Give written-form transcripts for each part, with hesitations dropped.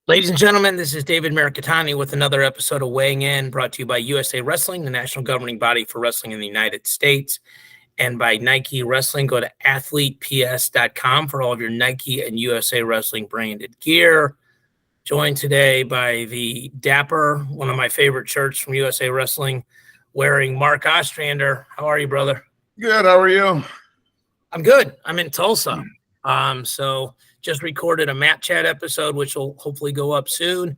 Ladies and gentlemen, this is David Mirikitani with another episode of Weighing In, brought to you by USA Wrestling, the national governing body for wrestling in the United States, and by Nike Wrestling. Go to athleteps.com for all of your Nike and USA Wrestling branded gear. Joined today by the dapper, one of my favorite shirts from USA Wrestling, wearing Mark Ostrander. How are you, brother? Good. How are you? I'm good. I'm in Tulsa. So just recorded a Matt Chat episode, which will hopefully go up soon,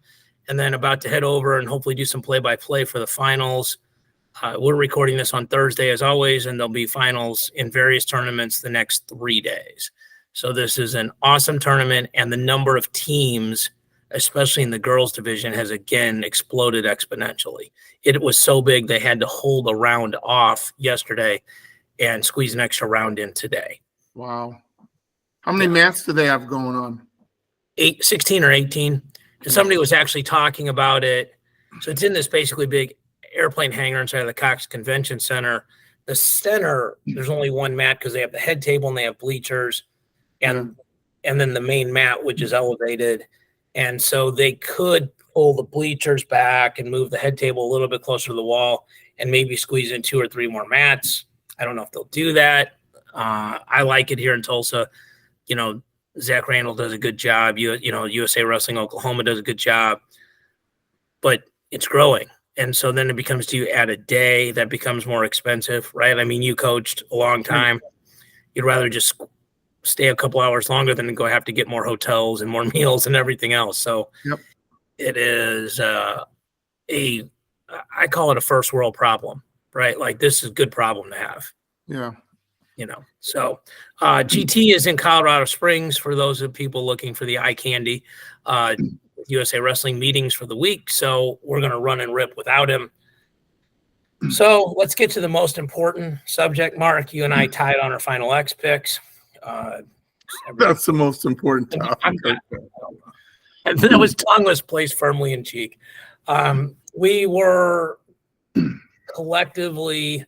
and then about to head over and hopefully do some play-by-play for the finals. We're recording this on Thursday, as always, and there'll be finals in various tournaments the next 3 days. So this is an awesome tournament, and the number of teams, especially in the girls division, has again exploded exponentially. It was so big they had to hold a round off yesterday and squeeze an extra round in today. Wow. How many mats do they have going on? 16 or 18. And somebody was actually talking about it. So it's in this basically big airplane hangar inside of the Cox Convention Center. The center, there's only one mat because they have the head table and they have bleachers and then the main mat, which is elevated. And so they could pull the bleachers back and move the head table a little bit closer to the wall and maybe squeeze in 2 or 3 more mats. I don't know if they'll do that. I like it here in Tulsa. You know, Zach Randall does a good job. USA Wrestling Oklahoma does a good job, but it's growing. And so then it becomes, do you add a day? That becomes more expensive, right? I mean, you coached a long time. You'd rather just stay a couple hours longer than go have to get more hotels and more meals and everything else. So It is I call it a first world problem, right? Like, this is a good problem to have. Yeah. So GT is in Colorado Springs for those of people looking for the eye candy. USA Wrestling meetings for the week, so we're going to run and rip without him. So let's get to the most important subject. Mark, you and I tied on our final X picks. That's the most important topic. And that was tongue was placed firmly in cheek. We were collectively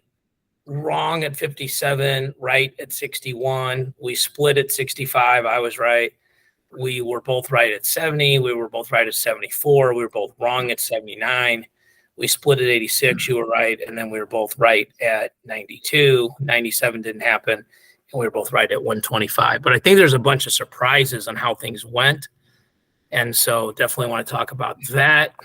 wrong at 57, right at 61. We split at 65. I was right. We were both right at 70. We were both right at 74. We were both wrong at 79. We split at 86. You were right. And then we were both right at 92. 97 didn't happen. And we were both right at 125. But I think there's a bunch of surprises on how things went. And so definitely want to talk about that.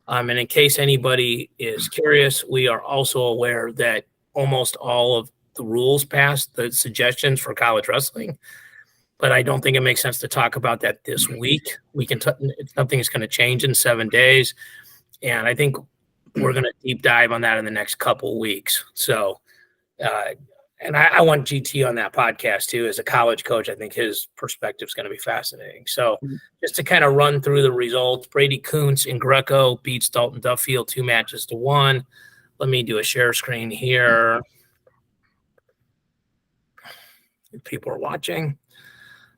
And in case anybody is curious, we are also aware that almost all of the rules passed, the suggestions for college wrestling, but I don't think it makes sense to talk about that this week. We can something is going to change in 7 days, and I think we're going to deep dive on that in the next couple weeks. So, and I want GT on that podcast too. As a college coach, I think his perspective is going to be fascinating. So, just to kind of run through the results, Brady Kuntz in Greco beats Dalton Duffield 2-1. Let me do a share screen here. If people are watching.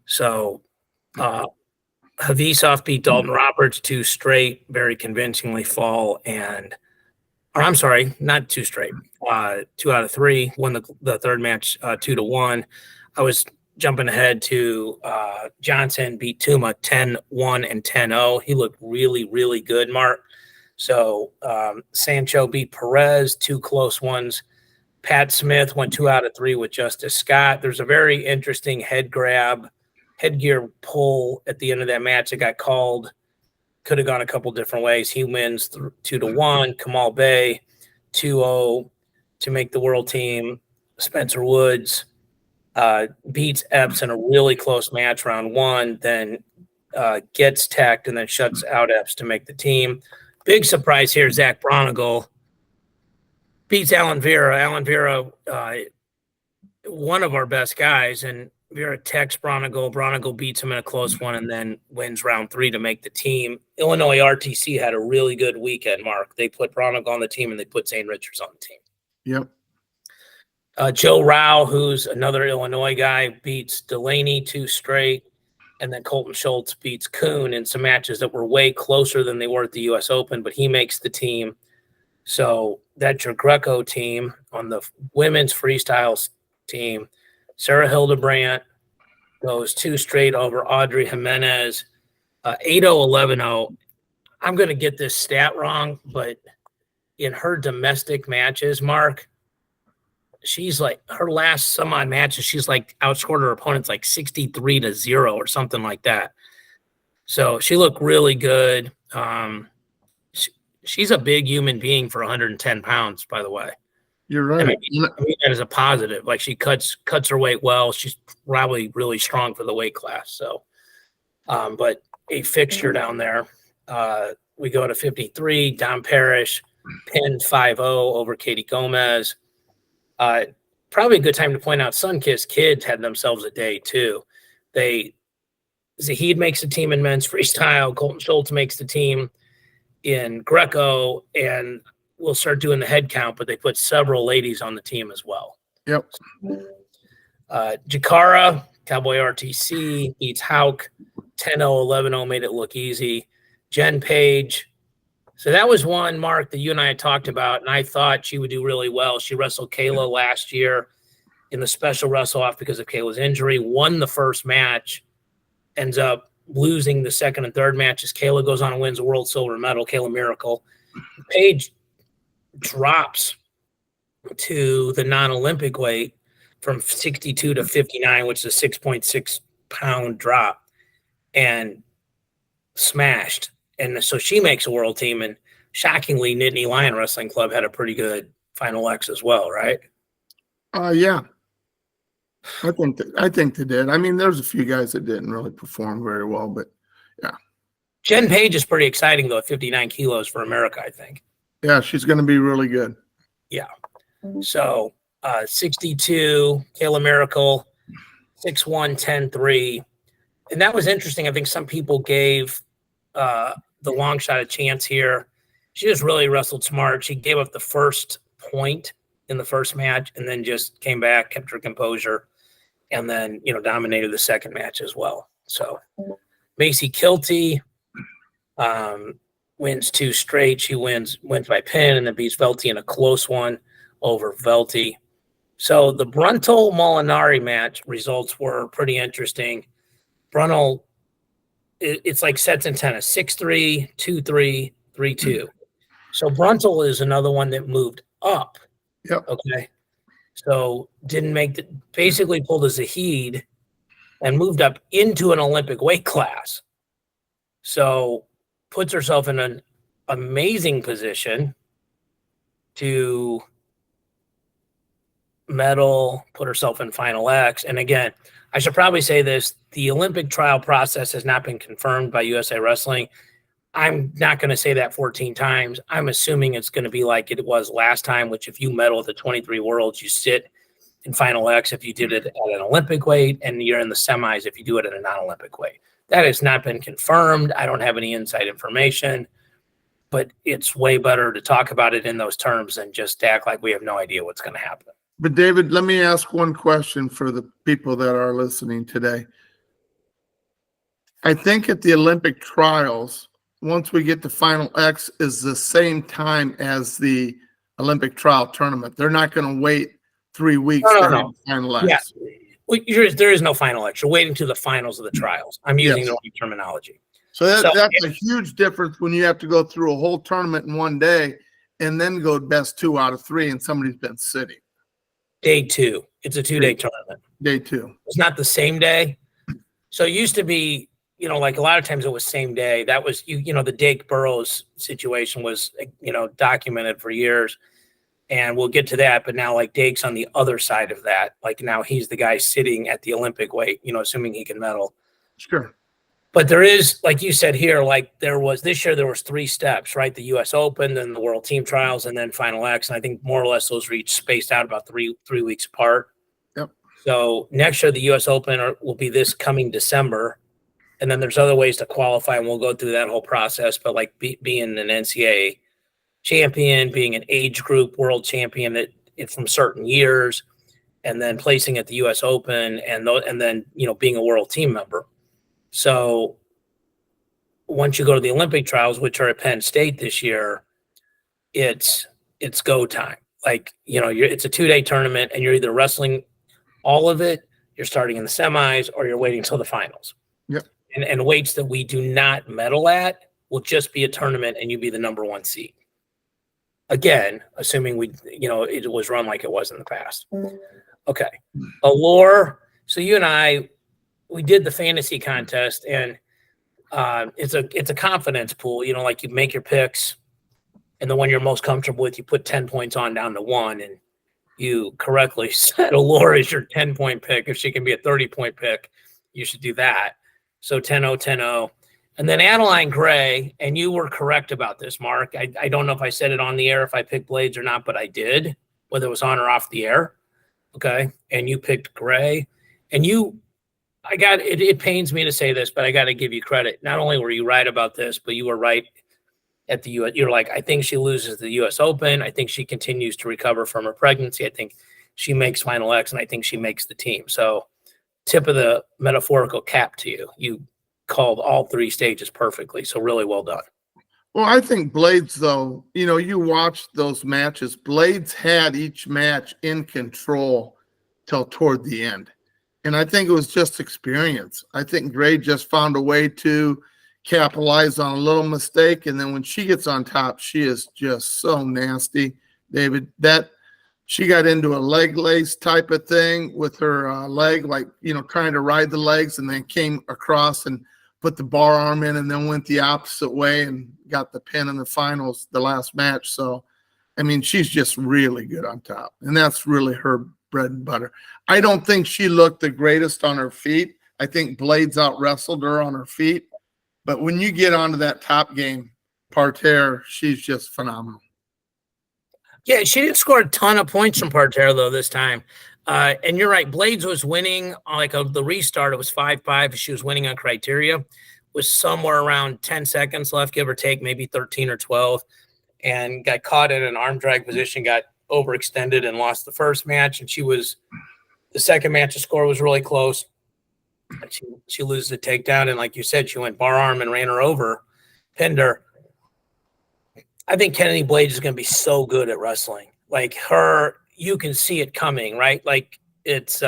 So Havisov beat Dalton Roberts 2 straight, very convincingly fall. I'm sorry, not 2 straight. 2 out of 3, won the third match 2-1. I was jumping ahead to Johnson beat Tuma 10-1 and 10-0. He looked really, really good, Mark. So Sancho beat Perez, 2 close ones. Pat Smith went 2 out of 3 with Justice Scott. There's a very interesting headgear pull at the end of that match that got called. Could have gone a couple different ways. He wins 2-1. Kamal Bey 2-0 to make the world team. Spencer Woods beats Epps in a really close match, round 1, then gets tacked and then shuts out Epps to make the team. Big surprise here, Zach Bronigal beats Alan Vera. Alan Vera, one of our best guys, and Vera texts Bronigal. Bronigal beats him in a close one and then wins round 3 to make the team. Illinois RTC had a really good weekend, Mark. They put Bronigal on the team and they put Zane Richards on the team. Yep. Joe Rao, who's another Illinois guy, beats Delaney 2 straight. And then Colton Schultz beats Kuhn in some matches that were way closer than they were at the U.S. Open, but he makes the team. So that's your Greco team. On the women's freestyle team, Sarah Hildebrandt goes 2 straight over Audrey Jimenez. 8-0, 11-0. I'm going to get this stat wrong, but in her domestic matches, Mark, she's like her last some odd matches, she's like outscored her opponents like 63-0 or something like that. So she looked really good. She's a big human being for 110 pounds, by the way. You're right. I mean that is a positive. Like she cuts her weight well. She's probably really strong for the weight class. So, but a fixture down there. We go to 53. Dom Parrish pinned 5-0 over Katie Gomez. Probably a good time to point out Sunkist kids had themselves a day too. Zahid makes the team in men's freestyle. Colton Schultz makes the team in Greco, and we'll start doing the head count, but they put several ladies on the team as well. Yep. Jakara, Cowboy RTC, beats Hauk, 10-0, 11-0, made it look easy. Jen Page. So that was one, Mark, that you and I had talked about, and I thought she would do really well. She wrestled Kayla last year in the special wrestle-off because of Kayla's injury, won the first match, ends up losing the second and third matches. Kayla goes on and wins a world silver medal, Kayla Miracle. Page drops to the non-Olympic weight from 62 to 59, which is a 6.6 pound drop, and smashed. And so she makes a world team, and shockingly, Nittany Lion Wrestling Club had a pretty good Final X as well, right? Yeah. I think they did. I mean, there's a few guys that didn't really perform very well, but yeah. Jen Page is pretty exciting, though, at 59 kilos for America, I think. Yeah, she's going to be really good. Yeah. So 62, Kayla Miracle, 6'1", 10'3". And that was interesting. I think some people gave the long shot a chance here. She just really wrestled smart. She gave up the first point in the first match and then just came back, kept her composure, and then, dominated the second match as well. So Macy Kilty wins 2 straight. She wins by pin and then beats Velty in a close one over Velty. So the Bruntel-Molinari match results were pretty interesting. Bruntel, it's like sets in tennis, 6-3, 2-3, 3-2. So Bruntel is another one that moved up. Yep. Okay. So basically pulled a Zahid and moved up into an Olympic weight class. So puts herself in an amazing position to medal, put herself in Final X. And again, I should probably say this, the Olympic trial process has not been confirmed by USA Wrestling. I'm not going to say that 14 times. I'm assuming it's going to be like it was last time, which if you medal at the 23 Worlds, you sit in Final X if you did it at an Olympic weight, and you're in the semis if you do it at a non-Olympic weight. That has not been confirmed. I don't have any inside information, but it's way better to talk about it in those terms than just act like we have no idea what's going to happen. But David, let me ask one question for the people that are listening today. I think at the Olympic trials, once we get to Final X, is the same time as the Olympic trial tournament. They're not going to wait 3 weeks to have Final X. Yeah. There is no Final X. You're waiting to the finals of the trials. I'm using the right terminology. So that's a huge difference when you have to go through a whole tournament in one day and then go best 2 out of 3 and somebody's been sitting. Day 2. It's a 2-day tournament. Day 2. It's not the same day. So it used to be, like a lot of times it was same day. That was, the Dake Burrows situation was, documented for years. And we'll get to that. But now, like, Dake's on the other side of that. Like, now he's the guy sitting at the Olympic weight, assuming he can medal. Sure. But there is, like you said here, like this year there was 3 steps, right? The U.S. Open, then the World Team Trials, and then Final X. And I think more or less those were each spaced out about three weeks apart. Yep. So next year the U.S. Open will be this coming December. And then there's other ways to qualify, and we'll go through that whole process. But like being an NCAA champion, being an age group world champion from certain years, and then placing at the U.S. Open, and then being a world team member. So once you go to the Olympic trials, which are at Penn State this year, it's go time. Like, it's a 2-day tournament, and you're either wrestling all of it, you're starting in the semis, or you're waiting until the finals. Yep. and weights that we do not medal at will just be a tournament and you be the number 1 seed. Again, assuming it was run like it was in the past. Okay. Allure. So you and I, we did the fantasy contest, and it's a confidence pool. Like you make your picks, and the one you're most comfortable with, you put 10 points on down to 1, and you correctly said Allure is your 10-point pick. If she can be a 30-point pick, you should do that. So 10-0, 10-0. And then Adeline Gray, and you were correct about this, Mark. I don't know if I said it on the air, if I picked Blades or not, but I did, whether it was on or off the air. Okay. And you picked Gray. And it pains me to say this, but I got to give you credit. Not only were you right about this, but you were right at the U.S. You're like, I think she loses the U.S. Open. I think she continues to recover from her pregnancy. I think she makes Final X, and I think she makes the team. So tip of the metaphorical cap to you. You called all 3 stages perfectly. So really well done. Well, I think Blades, though, you watched those matches. Blades had each match in control till toward the end. And I think it was just experience. I think Gray just found a way to capitalize on a little mistake. And then when she gets on top, she is just so nasty, David, that she got into a leg lace type of thing with her leg, like, trying to ride the legs, and then came across and put the bar arm in and then went the opposite way and got the pin in the finals, the last match. So, I mean, she's just really good on top. And that's really her bread and butter. I don't think she looked the greatest on her feet. I think Blades out wrestled her on her feet. But when you get onto that top game, parterre, she's just phenomenal. Yeah, she didn't score a ton of points from parterre, though, this time. And you're right. Blades was winning the restart. It was 5-5. She was winning on criteria. Was somewhere around 10 seconds left, give or take, maybe 13 or 12, and got caught in an arm drag position, got overextended and lost the first match. And the second match, the score was really close. She loses the takedown. And like you said, she went bar arm and ran her over, pinned her. I think Kennedy Blades is going to be so good at wrestling. Like her, you can see it coming, right? Like it's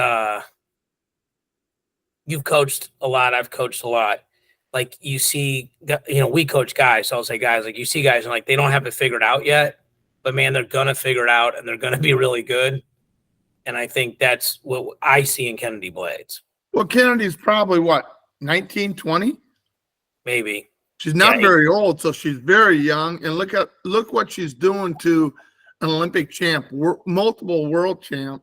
you've coached a lot, I've coached a lot. Like you see, we coach guys, so I'll say guys, like you see guys and like they don't have it figured out yet, but man, they're gonna figure it out and they're gonna be really good. And I think that's what I see in Kennedy Blades. Well, Kennedy's probably what, 19, 20? Maybe. She's not very old, so she's very young. And look what she's doing to an Olympic champ, multiple world champ.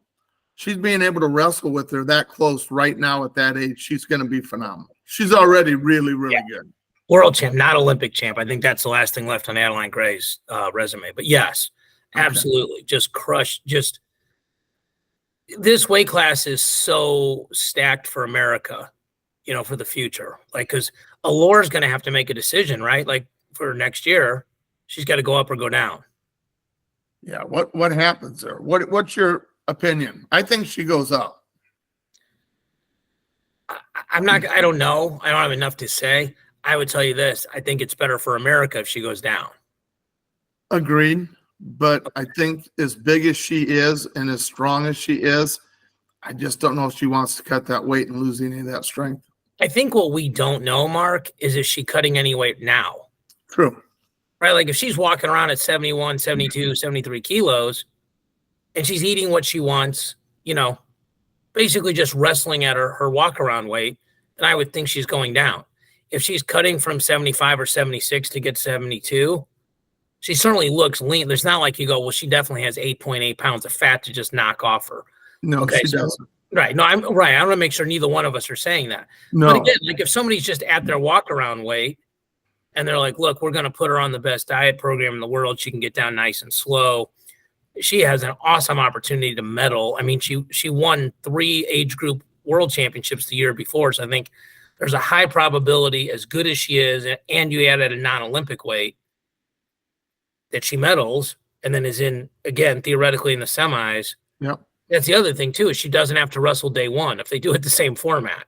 She's being able to wrestle with her that close right now at that age. She's going to be phenomenal. She's already really, really good. World champ, not Olympic champ. I think that's the last thing left on Adeline Gray's resume. But yes, absolutely. Just crush. Just this weight class is so stacked for America, for the future. Like, because Allure's going to have to make a decision, right? Like for next year, she's got to go up or go down. Yeah. What happens there? What's your opinion? I think she goes up. I don't know. I don't have enough to say. I would tell you this. I think it's better for America if she goes down. Agreed. But I think as big as she is and as strong as she is, I just don't know if she wants to cut that weight and lose any of that strength. I think what we don't know, Mark, is she cutting any weight now? True. Right? Like if she's walking around at 71, 72, 73 kilos and she's eating what she wants, basically just wrestling at her walk-around weight, then I would think she's going down. If she's cutting from 75 or 76 to get 72, she certainly looks lean. There's not like you go, well, she definitely has 8.8 pounds of fat to just knock off her. No, she doesn't. Right. No, I'm right. I want to make sure neither one of us are saying that. No. But again, like if somebody's just at their walk-around weight and they're like, look, we're going to put her on the best diet program in the world. She can get down nice and slow. She has an awesome opportunity to medal. I mean, she won 3 age group world championships the year before. So I think there's a high probability, as good as she is, and you add at a non-Olympic weight, that she medals and then is in, again, theoretically in the semis. Yep. That's the other thing, too, is she doesn't have to wrestle day one if they do it the same format.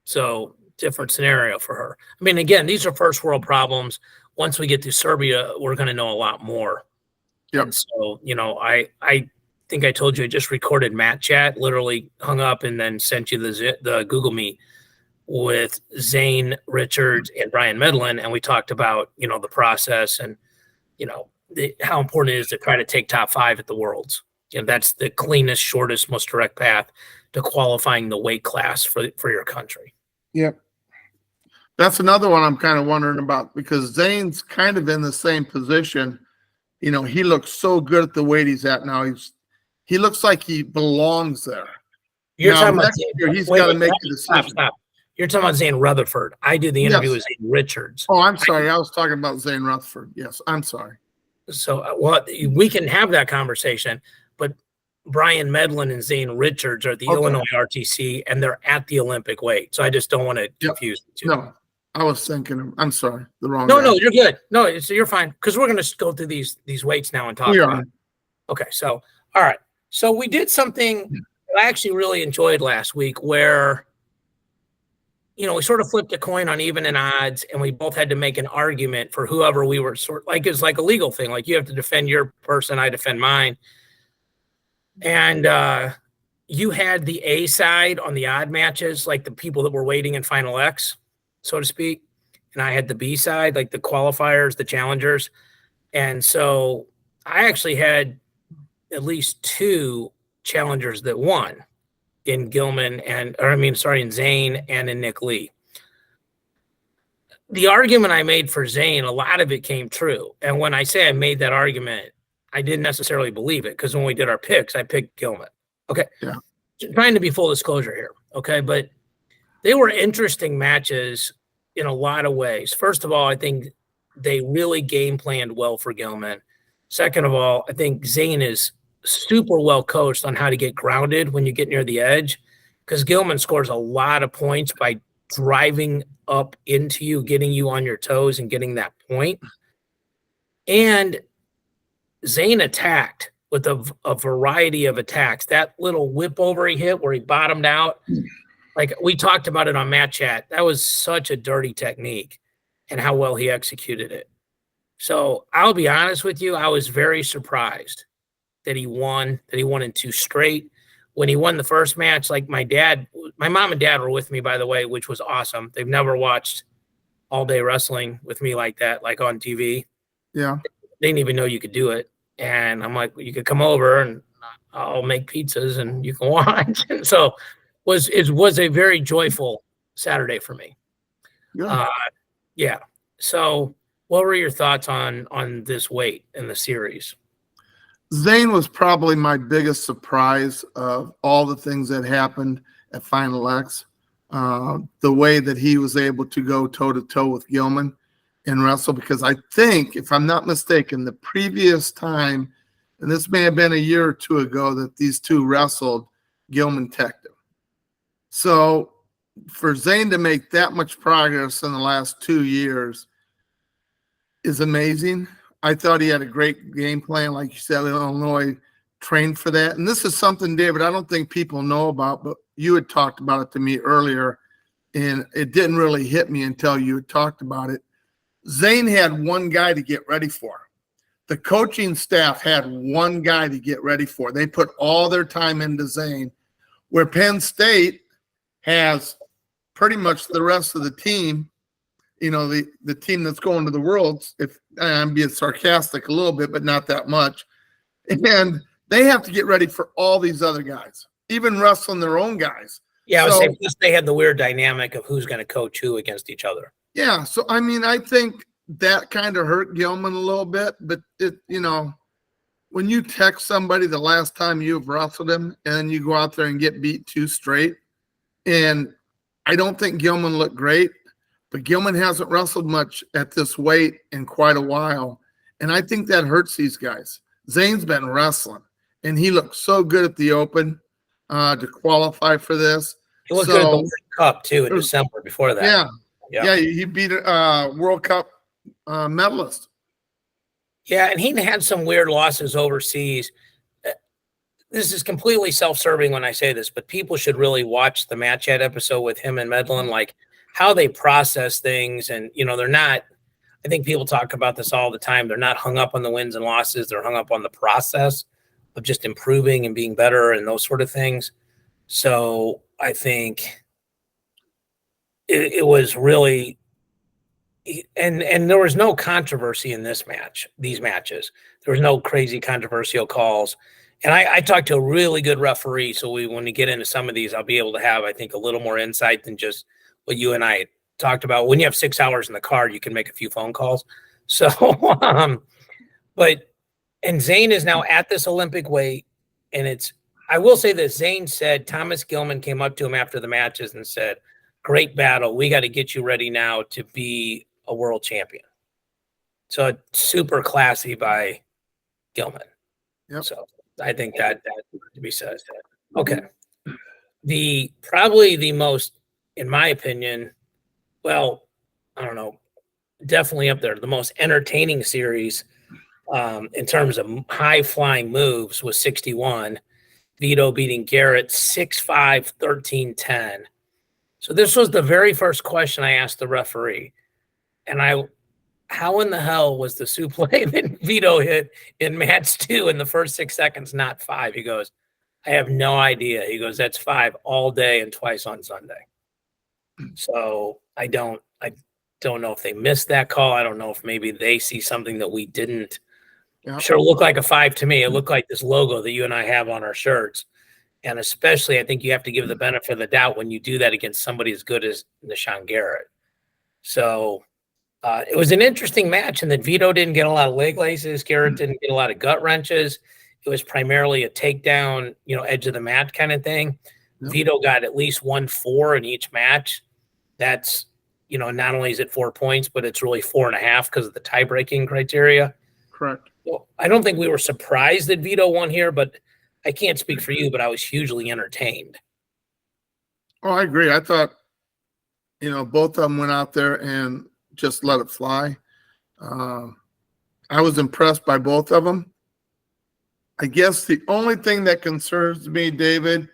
So different scenario for her. I mean, again, these are first world problems. Once we get to Serbia, we're going to know a lot more. Yep. And so, I think I told you I just recorded Matt Chat, literally hung up and then sent you the Google Meet with Zane Richards and Brian Medlin, and we talked about, the process and, how important it is to try to take top 5 at the Worlds. That's the cleanest, shortest, most direct path to qualifying the weight class for your country. Yep. That's another one I'm kind of wondering about, because Zane's kind of in the same position. He looks so good at the weight he's at now. He looks like he belongs there. You're now, talking about next year, he's got to make a decision. Stop. You're talking about Zane Rutherford. I did the interview with Zane Richards. Oh, I'm sorry. I was talking about Zane Rutherford. Yes, I'm sorry. So, we can have that conversation, but Brian Medlin and Zane Richards are at the Illinois RTC, and they're at the Olympic weight. So I just don't want to confuse the two. No, I was thinking. I'm sorry, the wrong. No, you're good. No, you're fine, because we're going to go through these weights now and talk about it. Okay, so all right, so we did something that I actually really enjoyed last week, where we sort of flipped a coin on even and odds, and we both had to make an argument for whoever we were it's like a legal thing. Like, you have to defend your person, I defend mine. And you had the A side on the odd matches, like the people that were waiting in Final X, so to speak. And I had the B side, like the qualifiers, the challengers. And so I actually had at least 2 challengers that won in in Zane and in Nick Lee. The argument I made for Zane, a lot of it came true. And when I say I made that argument, I didn't necessarily believe it, because when we did our picks, I picked Gilman. Okay. Yeah. Trying to be full disclosure here. Okay. But they were interesting matches in a lot of ways. First of all, I think they really game planned well for Gilman. Second of all, I think Zane is super well coached on how to get grounded when you get near the edge, because Gilman scores a lot of points by driving up into you, getting you on your toes and getting that point. And Zane attacked with a variety of attacks. That little whip over he hit where he bottomed out, like we talked about it on Matt Chat, that was such a dirty technique, and how well he executed it. So I'll be honest with you, I was very surprised that he won in 2 straight. When he won the first match, like my mom and dad were with me, by the way, which was awesome. They've never watched all day wrestling with me like that, like on TV. Yeah. They didn't even know you could do it. And I'm like, well, you could come over and I'll make pizzas and you can watch. And so it was a very joyful Saturday for me. Yeah. Yeah. So what were your thoughts on this weight in the series? Zane was probably my biggest surprise of all the things that happened at Final X. The way that he was able to go toe-to-toe with Gilman and wrestle, because I think, if I'm not mistaken, the previous time, and this may have been a year or 2 ago, that these 2 wrestled, Gilman teched him. So for Zane to make that much progress in the last 2 years is amazing. I thought he had a great game plan. Like you said, Illinois trained for that. And this is something, David, I don't think people know about, but you had talked about it to me earlier, and it didn't really hit me until you had talked about it. Zane had 1 guy to get ready for. The coaching staff had 1 guy to get ready for. They put all their time into Zane, where Penn State has pretty much the rest of the team, the team that's going to the Worlds, if I'm being sarcastic a little bit, but not that much. And they have to get ready for all these other guys, even wrestling their own guys. Yeah, I would say plus they had the weird dynamic of who's going to coach who against each other. Yeah, so I mean, I think that kind of hurt Gilman a little bit, but when you text somebody the last time you've wrestled him and then you go out there and get beat 2 straight, and I don't think Gilman looked great, but Gilman hasn't wrestled much at this weight in quite a while, and I think that hurts these guys. Zane's been wrestling, and he looked so good at the Open to qualify for this. He looked good at the World Cup, too, in December before that. Yeah, he beat a World Cup medalist. Yeah, and he had some weird losses overseas. This is completely self-serving when I say this, but people should really watch the Match Chat episode with him and Medlin, like how they process things. And, they're not, I think people talk about this all the time. They're not hung up on the wins and losses. They're hung up on the process of just improving and being better and those sort of things. So I think it was really, and there was no controversy in these matches. There was no crazy controversial calls. And I talked to a really good referee. So when we get into some of these, I'll be able to have, I think, a little more insight than just what you and I talked about. When you have 6 hours in the car, you can make a few phone calls. So, and Zane is now at this Olympic weight. And I will say that Zane said, Thomas Gilman came up to him after the matches and said, great battle. We got to get you ready now to be a world champion. So super classy by Gilman. Yep. So I think that to be said. Okay. Probably the most, in my opinion, well, I don't know, definitely up there, the most entertaining series in terms of high flying moves was 61. Vito beating Garrett 6-5, 13-10. So this was the very first question I asked the referee. And how in the hell was the suplex that Vito hit in match 2 in the first 6 seconds, not 5? He goes, I have no idea. He goes, that's 5 all day and twice on Sunday. So I don't know if they missed that call. I don't know if maybe they see something that we didn't. Yeah. Sure looked like a 5 to me. It looked like this logo that you and I have on our shirts. And especially, I think you have to give the benefit of the doubt when you do that against somebody as good as Nahshon Garrett. So it was an interesting match, and that Vito didn't get a lot of leg laces. Garrett didn't get a lot of gut wrenches. It was primarily a takedown, edge of the mat kind of thing. Yep. Vito got at least 1-4 in each match. That's, not only is it 4 points, but it's really 4.5 because of the tie-breaking criteria. Correct. Well, I don't think we were surprised that Vito won here, but I can't speak for you, but I was hugely entertained. Oh, I agree. I thought, both of them went out there and just let it fly. I was impressed by both of them. I guess the only thing that concerns me, David,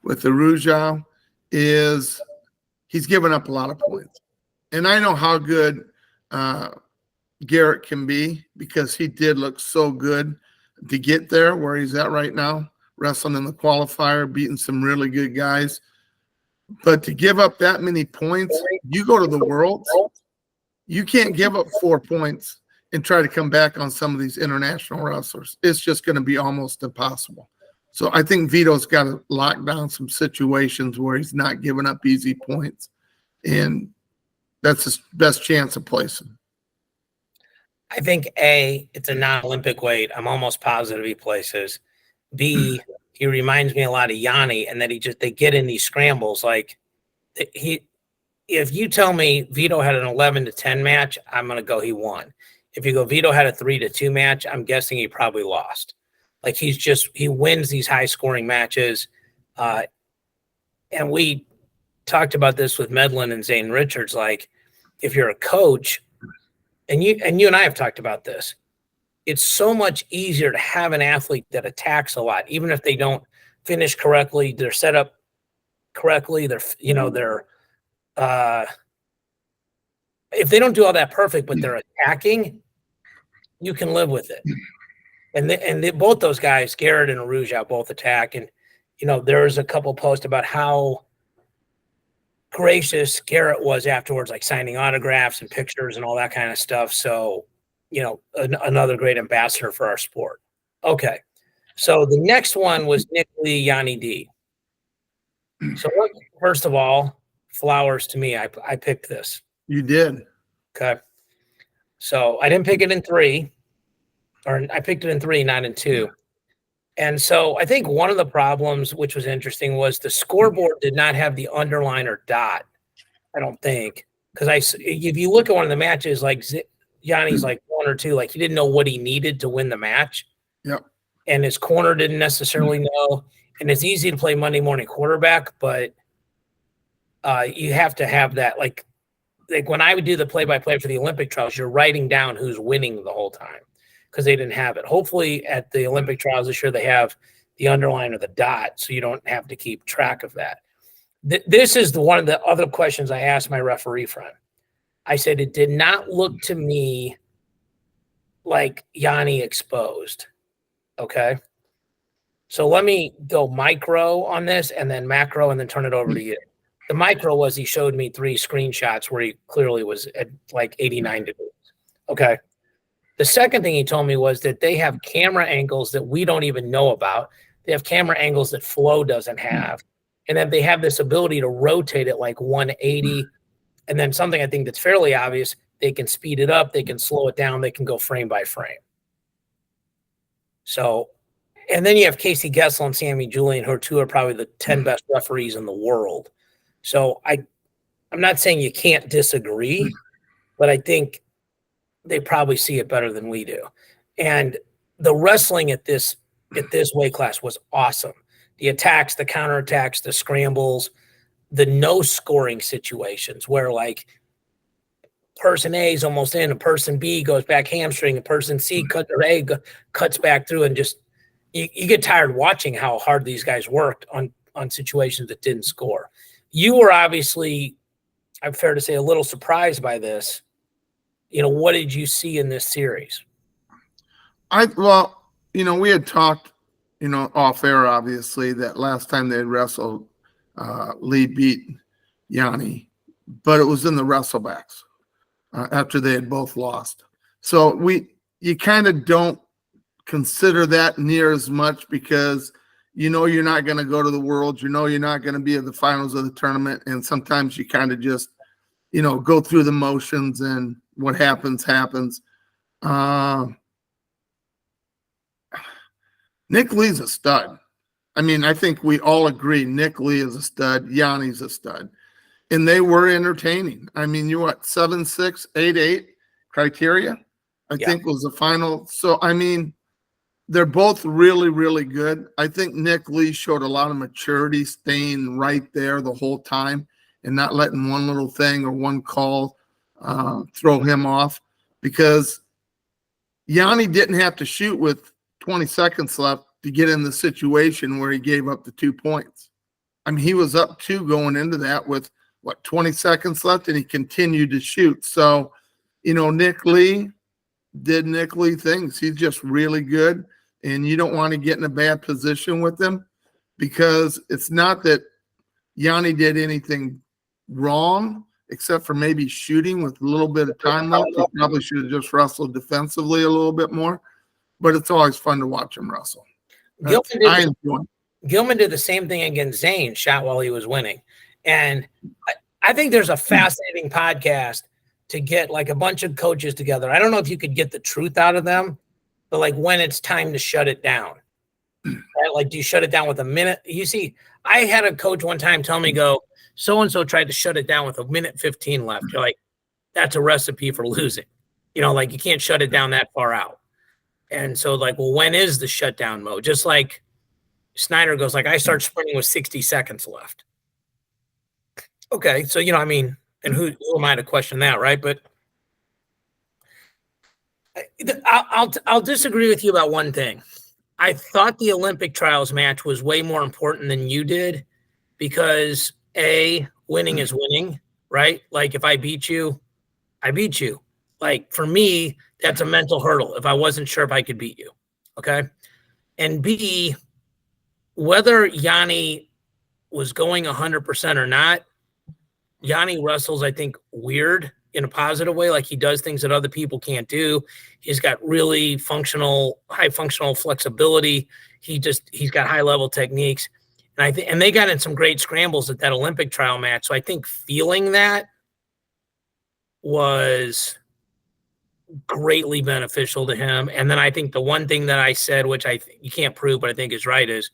with the Araujo is he's given up a lot of points. And I know how good Garrett can be because he did look so good to get there where he's at right now, wrestling in the qualifier, beating some really good guys. But to give up that many points, you go to the Worlds, you can't give up 4 points and try to come back on some of these international wrestlers. It's just going to be almost impossible. So I think Vito's got to lock down some situations where he's not giving up easy points. And that's his best chance of placing. I think A, it's a non-Olympic weight. I'm almost positive he places. B, he reminds me a lot of Yanni, and that they get in these scrambles. Like if you tell me Vito had an 11-10 match, I'm going to go he won. If you go Vito had a 3-2 match, I'm guessing he probably lost. Like he wins these high scoring matches. And we talked about this with Medlin and Zane Richards. Like if you're a coach, and you and I have talked about this, it's so much easier to have an athlete that attacks a lot, even if they don't finish correctly, they're set up correctly, they're if they don't do all that perfect, but they're attacking, you can live with it. And both those guys, Garrett and Araujo, both attack. And there was a couple posts about how gracious Garrett was afterwards, like signing autographs and pictures and all that kind of stuff. So, another great ambassador for our sport. Okay. So the next one was Nick Lee, Yanni D. So first of all, flowers to me. I picked this. You did. Okay. So I didn't pick it in 3, or I picked it in 3, not in 2. And so I think one of the problems, which was interesting, was the scoreboard did not have the underline or dot. I don't think, because if you look at one of the matches, like Yanni's like 1 or 2, like he didn't know what he needed to win the match. Yep. And his corner didn't necessarily know. And it's easy to play Monday morning quarterback, but you have to have that. Like when I would do the play-by-play for the Olympic trials, you're writing down who's winning the whole time, because they didn't have it. Hopefully at the Olympic trials this year, they have the underline or the dot, so you don't have to keep track of that. This is one of the other questions I asked my referee friend. I said, it did not look to me like Yanni exposed. Okay. So let me go micro on this and then macro and then turn it over to you. The micro was he showed me 3 screenshots where he clearly was at like 89 degrees. Okay. The second thing he told me was that they have camera angles that we don't even know about. They have camera angles that Flow doesn't have. And then they have this ability to rotate it like 180. And then something I think that's fairly obvious, they can speed it up, they can slow it down, they can go frame by frame. So, and then you have Casey Gessel and Sammy Julian, who are probably the 10 best referees in the world. So I'm not saying you can't disagree, but I think they probably see it better than we do. And the wrestling at this weight class was awesome. The attacks, the counterattacks, the scrambles, the no scoring situations where like person A is almost in, a person B goes back hamstring, a person C cuts back through, and just you get tired watching how hard these guys worked on situations that didn't score. You were obviously, I'm fair to say, a little surprised by this. What did you see in this series? We had talked, off air, obviously, that last time they had wrestled, Lee beat Yanni, but it was in the wrestlebacks after they had both lost. So you kind of don't consider that near as much because you're not going to go to the Worlds, you're not going to be at the finals of the tournament, and sometimes you kind of just go through the motions, and what happens. Nick Lee's a stud. I mean, I think we all agree Nick Lee is a stud. Yanni's a stud. And they were entertaining. I mean, 7-6, 8-8 criteria, I think was the final. So, I mean, they're both really, really good. I think Nick Lee showed a lot of maturity, staying right there the whole time and not letting one little thing or one call throw him off, because Yanni didn't have to shoot with 20 seconds left to get in the situation where he gave up the 2 points. I mean, he was up 2 going into that with 20 seconds left, and he continued to shoot. So, Nick Lee did Nick Lee things. He's just really good, and you don't want to get in a bad position with him, because it's not that Yanni did anything wrong except for maybe shooting with a little bit of time left. He probably should have just wrestled defensively a little bit more, but it's always fun to watch him wrestle. Gilman did the same thing against Zane, shot while he was winning. And I think there's a fascinating podcast to get like a bunch of coaches together. I don't know if you could get the truth out of them, but like when it's time to shut it down, right? Like, do you shut it down with a minute? You see, I had a coach one time tell me, so-and-so tried to shut it down with 1:15 left. You're like, that's a recipe for losing. Like you can't shut it down that far out. And so like, well, when is the shutdown mode? Just like Snyder goes, like, I start sprinting with 60 seconds left. Okay. So, and who am I to question that, right? But I'll disagree with you about one thing. I thought the Olympic trials match was way more important than you did, because winning is winning, right? Like if I beat you, I beat you. Like for me, that's a mental hurdle if I wasn't sure if I could beat you. Okay. And B, whether Yanni was going 100% or not, Yanni wrestles, I think, weird in a positive way. Like he does things that other people can't do. He's got really high functional flexibility. He's got high level techniques. And they got in some great scrambles at that Olympic trial match. So I think feeling that was greatly beneficial to him. And then I think the one thing that I said, which you can't prove, but I think is right, is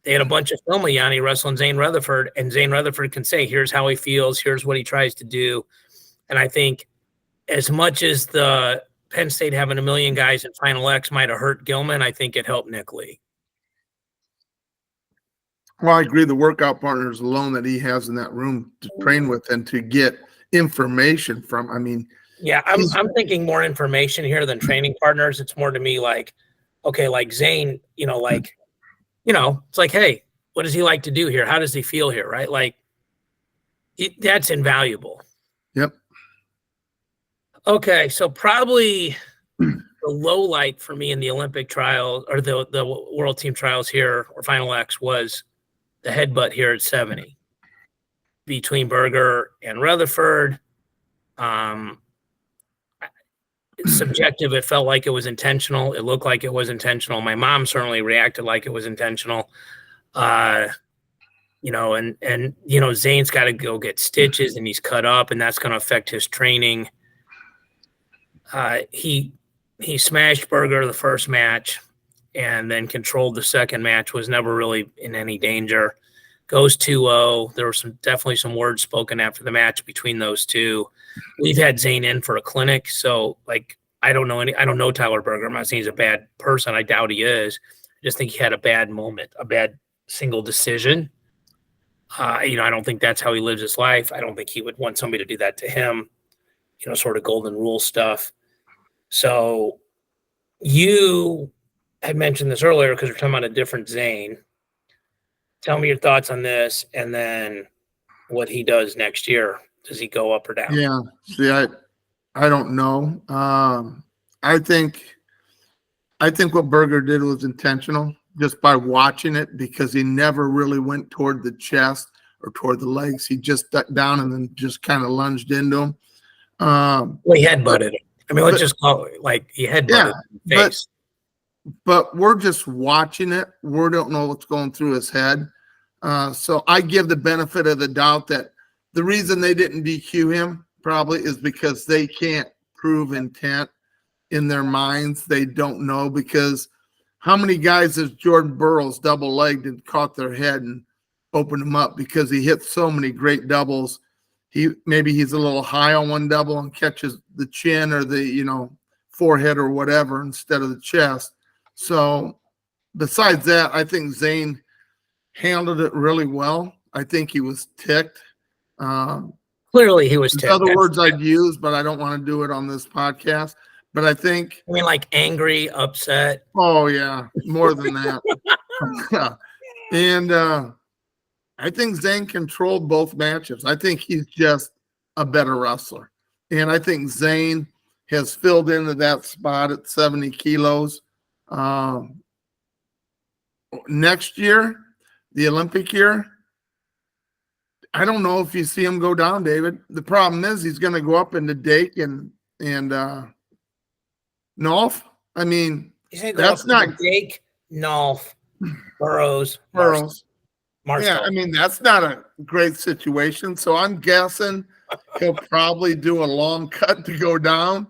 they had a bunch of film of Yanni wrestling Zane Rutherford, and Zane Rutherford can say, here's how he feels, here's what he tries to do. And I think as much as the Penn State having 1 million guys in Final X might have hurt Gilman, I think it helped Nick Lee. Well, I agree. The workout partners alone that he has in that room to train with and to get information from. I mean, yeah, I'm thinking more information here than training partners. It's more to me like, okay, like Zane, it's like, hey, what does he like to do here? How does he feel here? Right? Like that's invaluable. Yep. Okay, so probably the low light for me in the Olympic trial or the World Team trials here or Final X was the headbutt here at 70. between Berger and Rutherford. Subjective, it felt like it was intentional. It looked like it was intentional. My mom certainly reacted like it was intentional. Zane's got to go get stitches and he's cut up, and that's going to affect his training. He smashed Berger the first match and then controlled the second match, was never really in any danger. Goes 2-0. There was definitely some words spoken after the match between those two. We've had Zane in for a clinic, so I don't know Tyler Berger. I'm not saying he's a bad person. I doubt he is. I just think he had a bad moment, a bad single decision. I don't think that's how he lives his life. I don't think he would want somebody to do that to him, sort of golden rule stuff. So you had mentioned this earlier because we're talking about a different Zane. Tell me your thoughts on this, and then what he does next year. Does he go up or down? Yeah. See, I don't know. I think what Berger did was intentional just by watching it, because he never really went toward the chest or toward the legs. He just ducked down and then just kind of lunged into him. Well, he headbutted him. I mean, let's just call it like he headbutted his face. But we're just watching it. We don't know what's going through his head. So I give the benefit of the doubt that the reason they didn't DQ him probably is because they can't prove intent in their minds. They don't know, because how many guys has Jordan Burroughs double-legged and caught their head and opened them up because he hit so many great doubles? Maybe he's a little high on one double and catches the chin or the forehead or whatever instead of the chest. So besides that, I think Zane handled it really well. I think he was ticked. Clearly he was ticked. There's other words I'd use, but I don't want to do it on this podcast. But I think... I mean, like angry, upset. Oh, yeah. More than that. And I think Zane controlled both matches. I think he's just a better wrestler. And I think Zane has filled into that spot at 70 kilos. Next year, the Olympic year, I don't know if you see him go down, David. The problem is he's going to go up into Dake and Nolf. I mean, that's not Dake, Nolf, Burroughs. Yeah, I mean, that's not a great situation. So I'm guessing he'll probably do a long cut to go down.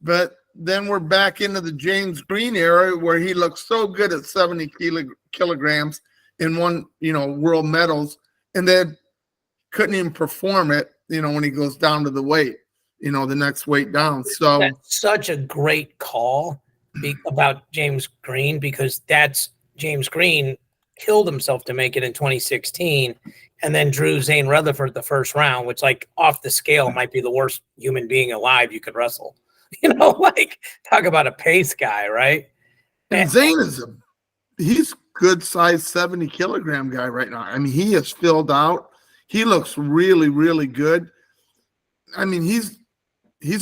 But then we're back into the James Green era where he looks so good at 70 kilograms and won, world medals, and then couldn't even perform it, when he goes down to the weight, the next weight down. So that's such a great call about James Green, because that's James Green killed himself to make it in 2016 and then drew Zane Rutherford the first round, which off the scale might be the worst human being alive you could wrestle. Talk about a pace guy, right? And Zane he's good size 70 kilogram guy right now. I mean, he is filled out. He looks really, really good. I mean, he's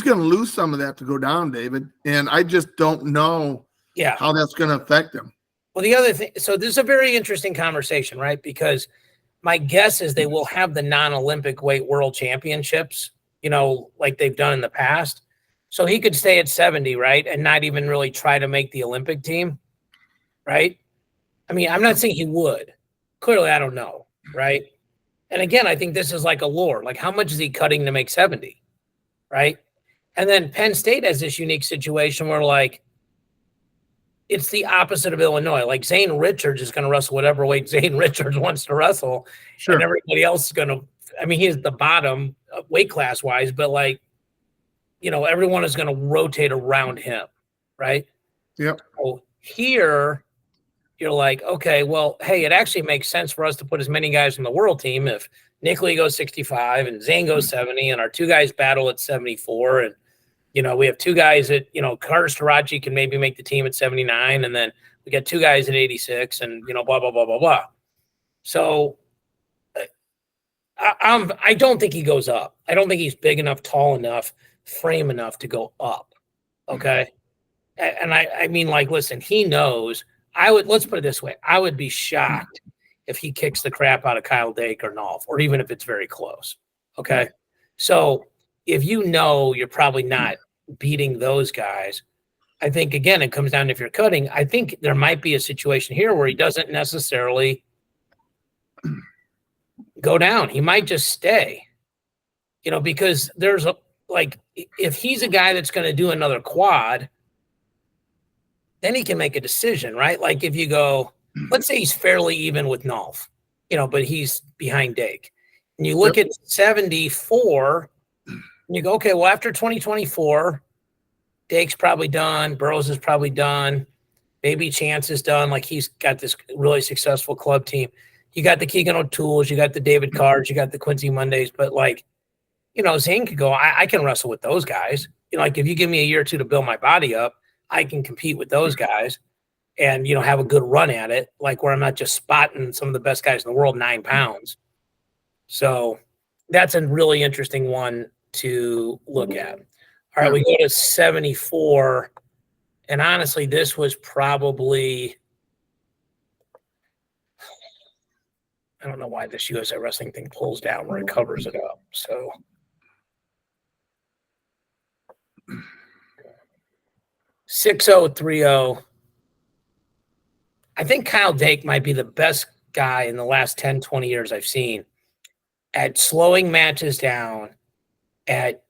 going to lose some of that to go down, David. And I just don't know how that's going to affect him. Well, the other thing, so this is a very interesting conversation, right? Because my guess is they will have the non-Olympic weight world championships, like they've done in the past. So he could stay at 70, right? And not even really try to make the Olympic team, right? I mean, I'm not saying he would. Clearly, I don't know, right? And again, I think this is like a lore. Like, how much is he cutting to make 70, right? And then Penn State has this unique situation where, it's the opposite of Illinois. Like, Zane Richards is going to wrestle whatever weight Zane Richards wants to wrestle. Sure. And everybody else is going to – I mean, he's the bottom weight class-wise, but, everyone is going to rotate around him, right? Yep. So here – you're like, okay, well, hey, it actually makes sense for us to put as many guys on the world team if Nick Lee goes 65 and Zane goes 70 and our two guys battle at 74. And, we have two guys at, Carter Starachi can maybe make the team at 79. And then we got two guys at 86 and, blah, blah, blah, blah, blah. So I don't think he goes up. I don't think he's big enough, tall enough, frame enough to go up. Okay. And I mean, listen, he knows. Let's put it this way. I would be shocked if he kicks the crap out of Kyle Dake or Nolf, or even if it's very close. Okay. So if you know you're probably not beating those guys, I think, again, it comes down to if you're cutting. I think there might be a situation here where he doesn't necessarily go down. He might just stay, because there's if he's a guy that's going to do another quad, then he can make a decision, right? Like if you go, let's say he's fairly even with Nolf, but he's behind Dake. And you look at 74, and you go, okay, well, after 2024, Dake's probably done. Burroughs is probably done. Maybe Chance is done. Like he's got this really successful club team. You got the Keegan O'Toole's, you got the David Carrs, you got the Quincy Mondays. But Zane could go, I can wrestle with those guys. Like if you give me a year or two to build my body up, I can compete with those guys and, have a good run at it. Like where I'm not just spotting some of the best guys in the world, 9 pounds. So that's a really interesting one to look at. All right, we go to 74. And honestly, this was probably, I don't know why this USA Wrestling thing pulls down where it covers it up. So 6030. I think Kyle Dake might be the best guy in the last 10, 20 years I've seen at slowing matches down, at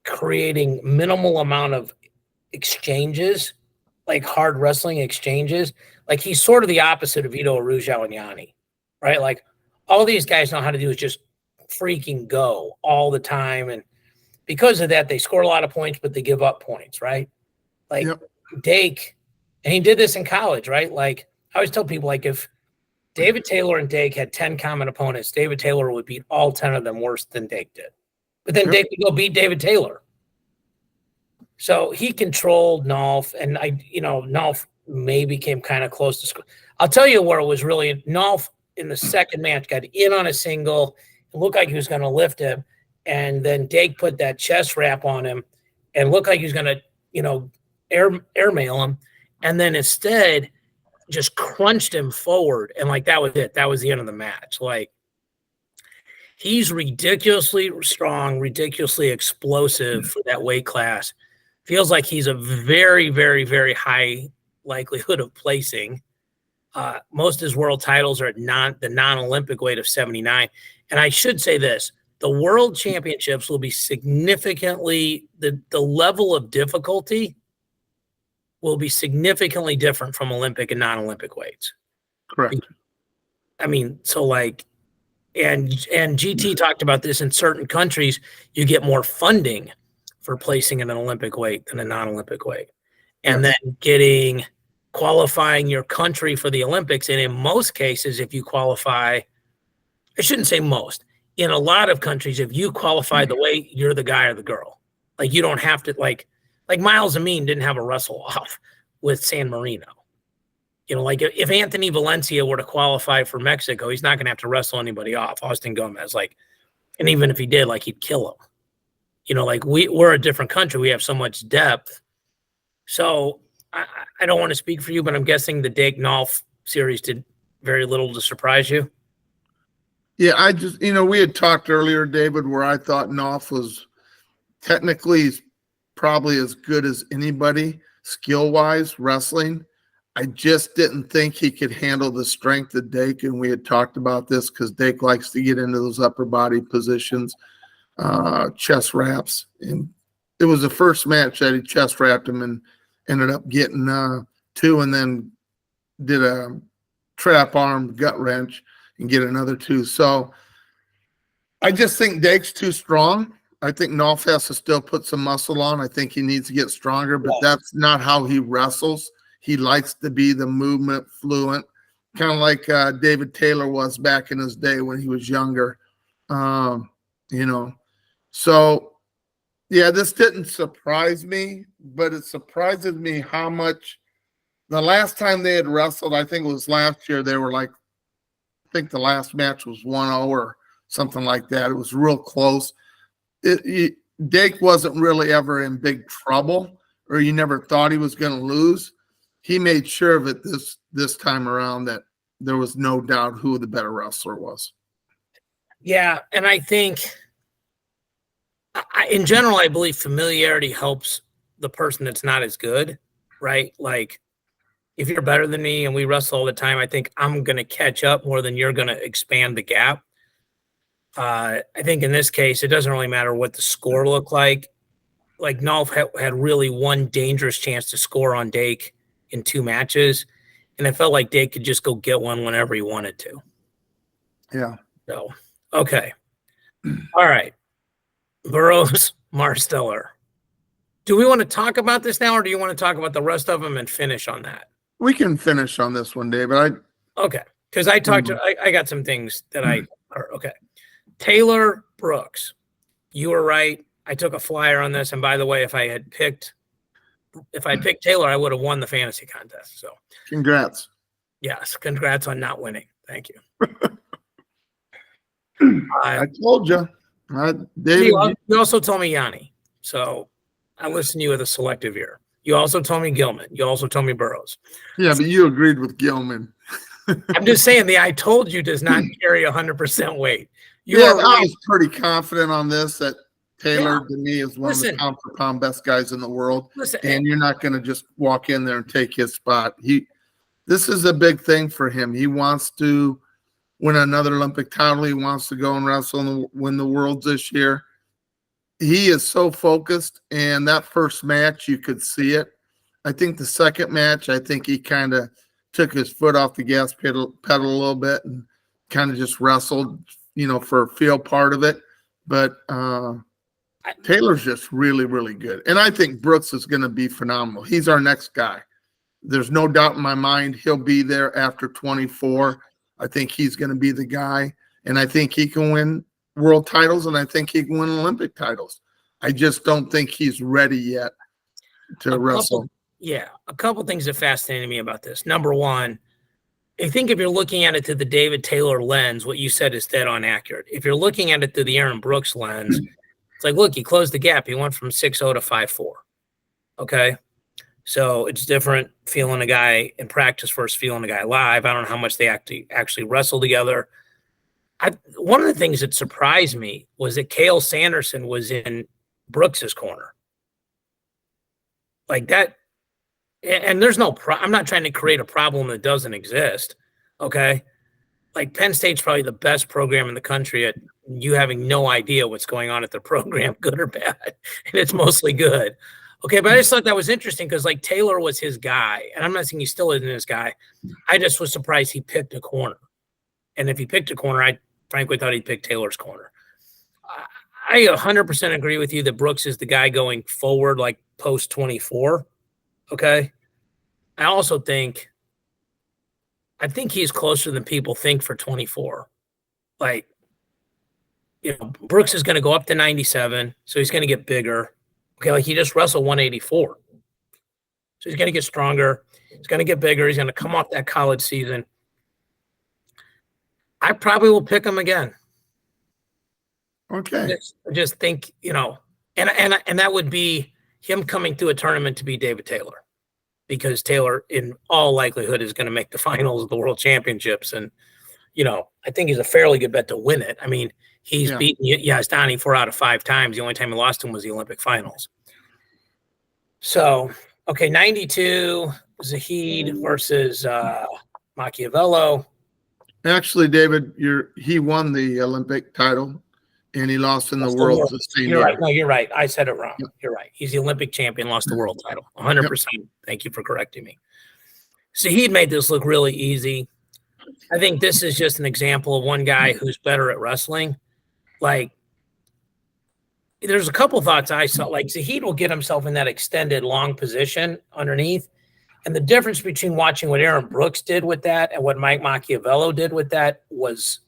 creating minimal amount of exchanges, like hard wrestling exchanges. Like he's sort of the opposite of Vito Arujau and Yanni, right? Like all these guys know how to do is just freaking go all the time. And because of that, they score a lot of points, but they give up points, right? Like Dake, and he did this in college, right? Like I always tell people, like if David Taylor and Dake had 10 common opponents, David Taylor would beat all 10 of them worse than Dake did. But then Dake would go beat David Taylor. So he controlled Nolf, and Nolf maybe came kind of close to score. I'll tell you where it was really Nolf in the second match got in on a single. It looked like he was going to lift him, and then Dake put that chest wrap on him and looked like he was going to, airmail him, and then instead just crunched him forward, and like that was it. That was the end of the match. Like he's ridiculously strong, ridiculously explosive for that weight class. Feels like he's a very, very, very high likelihood of placing. Most of his world titles are at the non-Olympic weight of 79. And I should say this, the world championships will be significantly, the level of difficulty will be significantly different from Olympic and non-Olympic weights. Correct. I mean, so like, and GT talked about this, in certain countries, you get more funding for placing in an Olympic weight than a non-Olympic weight. And then qualifying your country for the Olympics. And in most cases, if you qualify, I shouldn't say most, in a lot of countries, if you qualify the weight, you're the guy or the girl. Like you don't have to, like Miles Amin didn't have a wrestle off with San Marino. Like if Anthony Valencia were to qualify for Mexico, he's not going to have to wrestle anybody off. Austin Gomez, and even if he did, he'd kill him. We're a different country. We have so much depth. So I don't want to speak for you, but I'm guessing the Dake Nolf series did very little to surprise you. Yeah, I just, we had talked earlier, David, where I thought Nolf was technically probably as good as anybody skill-wise wrestling. I just didn't think he could handle the strength of Dake, and we had talked about this because Dake likes to get into those upper body positions, chest wraps. And it was the first match that he chest wrapped him and ended up getting 2, and then did a trap arm gut wrench and get another 2. So I just think Dake's too strong. I think Nolf has to still put some muscle on. I think he needs to get stronger, but that's not how he wrestles. He likes to be the movement fluent, kind of like David Taylor was back in his day when he was younger. So, yeah, this didn't surprise me, but it surprises me how much the last time they had wrestled, I think it was last year, they were I think the last match was 1-0 or something like that. It was real close. Dake wasn't really ever in big trouble, or you never thought he was going to lose. He made sure of it this time around that there was no doubt who the better wrestler was. Yeah, and I think in general, I believe familiarity helps the person that's not as good, right? Like, if you're better than me and we wrestle all the time, I think I'm going to catch up more than you're going to expand the gap. I think in this case, it doesn't really matter what the score looked like. Like, Nolf had really one dangerous chance to score on Dake in 2 matches, and it felt like Dake could just go get one whenever he wanted to. Yeah. So, okay. All right. Burroughs, Marsteller. Do we want to talk about this now, or do you want to talk about the rest of them and finish on that? We can finish on this one, David. Okay. Because I got some things that okay. Taylor Brooks. You were right. I took a flyer on this. And by the way, if I picked Taylor, I would have won the fantasy contest. So congrats. Yes. Congrats on not winning. Thank you. I told you. David, you also told me Yanni. So I listened to you with a selective ear. You also told me Gilman. You also told me Burroughs. Yeah, but you agreed with Gilman. I'm just saying the I told you does not carry 100% weight. I was pretty confident on this that Taylor, to me, is one of the pound-for-pound best guys in the world. And you're not going to just walk in there and take his spot. This is a big thing for him. He wants to win another Olympic title. He wants to go and wrestle and win the Worlds this year. He is so focused, and that first match, you could see it. I think the second match, I think he kind of took his foot off the gas pedal a little bit and kind of just wrestled, for a feel part of it. But Taylor's just really, really good. And I think Brooks is going to be phenomenal. He's our next guy. There's no doubt in my mind he'll be there after 24. I think he's going to be the guy, and I think he can win world titles, and I think he can win Olympic titles. I just don't think he's ready yet to wrestle. A couple things that fascinated me about this. Number one, I think if you're looking at it through the David Taylor lens, what you said is dead on accurate. If you're looking at it through the Aaron Brooks lens, it's like, look, he closed the gap. He went from 6-0 to 5-4. Okay? So it's different feeling a guy in practice versus feeling a guy live. I don't know how much they actually wrestle together. One of the things that surprised me was that Cale Sanderson was in Brooks's corner. Like that, and there's no I'm not trying to create a problem that doesn't exist, okay? Like, Penn State's probably the best program in the country at you having no idea what's going on at their program, good or bad, and it's mostly good. Okay, but I just thought that was interesting because, like, Taylor was his guy, and I'm not saying he still isn't his guy. I just was surprised he picked a corner. And if he picked a corner, I frankly thought he'd pick Taylor's corner. I 100% agree with you that Brooks is the guy going forward, like post 24. Okay. I also think he's closer than people think for 24. Like, Brooks is going to go up to 97, so he's going to get bigger. Okay, like he just wrestled 184. So he's going to get stronger. He's going to get bigger. He's going to come off that college season. I probably will pick him again. Okay. I just think, and that would be him coming through a tournament to be David Taylor, because Taylor, in all likelihood, is going to make the finals of the World Championships. And, I think he's a fairly good bet to win it. I mean, he's beaten Yazdani 4 out of 5 times. The only time he lost him was the Olympic finals. So, okay, 92, Zahid versus Machiavello. Actually, David, he won the Olympic title, and he lost in the Worlds the same year. Right. No, you're right. I said it wrong. Yep. You're right. He's the Olympic champion, lost the world title. 100%. Yep. Thank you for correcting me. Zahid made this look really easy. I think this is just an example of one guy who's better at wrestling. Like, there's a couple thoughts I saw. Like, Zahid will get himself in that extended long position underneath. And the difference between watching what Aaron Brooks did with that and what Mike Machiavello did with that was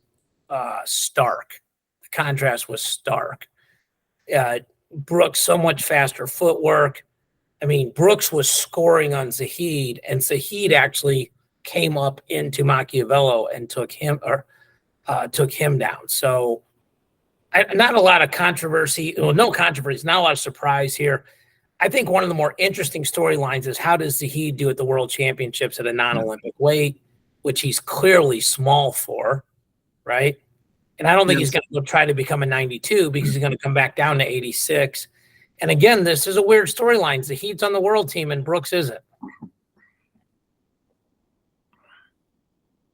stark. The contrast was stark. Brooks, so much faster footwork. I mean, Brooks was scoring on Zahid, and Zahid actually came up into Machiavello and took him down. So not a lot of controversy. Well, no controversy, not a lot of surprise here. I think one of the more interesting storylines is how does Zahid do at the World Championships at a non-Olympic weight which he's clearly small for, right? And I don't think Yes. he's going to try to become a 92 because he's going to come back down to 86. And again, this is a weird storyline. The Heat's on the world team and Brooks isn't.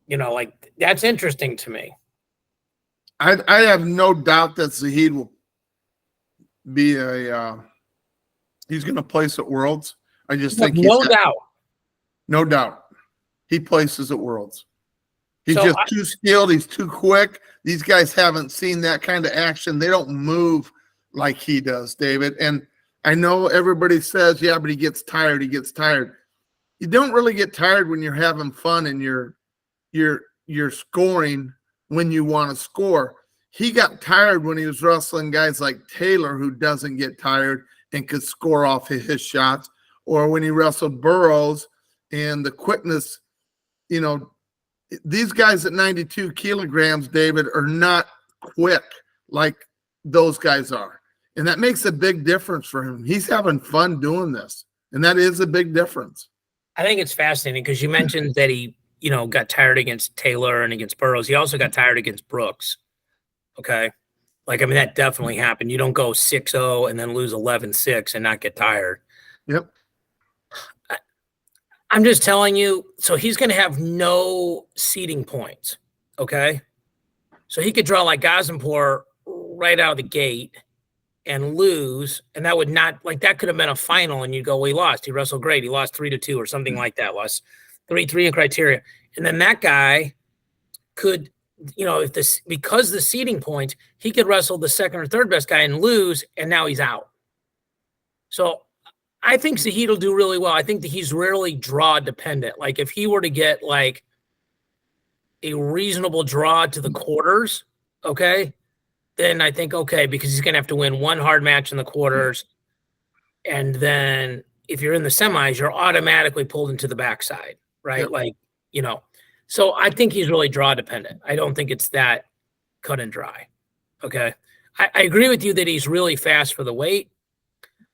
You know, like, that's interesting to me. I have no doubt that Zahid will be he's going to place at Worlds. I just think no doubt. No doubt. He places at Worlds. He's So just too skilled. He's too quick. These guys haven't seen that kind of action. They don't move like he does, David. And I know everybody says, yeah, but he gets tired. He gets tired. You don't really get tired when you're having fun and you're scoring when you want to score. He got tired when he was wrestling guys like Taylor, who doesn't get tired and could score off his shots, or when he wrestled Burroughs and the quickness. You know, these guys at 92 kilograms, David, are not quick like those guys are. And that makes a big difference for him. He's having fun doing this. And that is a big difference. I think it's fascinating because you mentioned that he, you know, got tired against Taylor and against Burroughs. He also got tired against Brooks. Okay. Like, I mean, that definitely happened. You don't go 6-0 and then lose 11-6 and not get tired. Yep. I'm just telling you, so he's going to have no seeding points. Okay. So he could draw like Gazipur right out of the gate and lose. And that would not, like, that could have been a final and you'd go, well, he lost. He wrestled great. He lost 3-2 or something like that. Lost 3-3 in criteria. And then that guy could, you know, if this, because the seeding points, he could wrestle the second or third best guy and lose, and now he's out. So I think Zahid will do really well. I think that he's rarely draw dependent. Like, if he were to get like a reasonable draw to the quarters, okay, then I think, okay, because he's going to have to win one hard match in the quarters. And then if you're in the semis, you're automatically pulled into the backside, right? Yep. Like, you know, so I think he's really draw dependent. I don't think it's that cut and dry. Okay. I agree with you that he's really fast for the weight.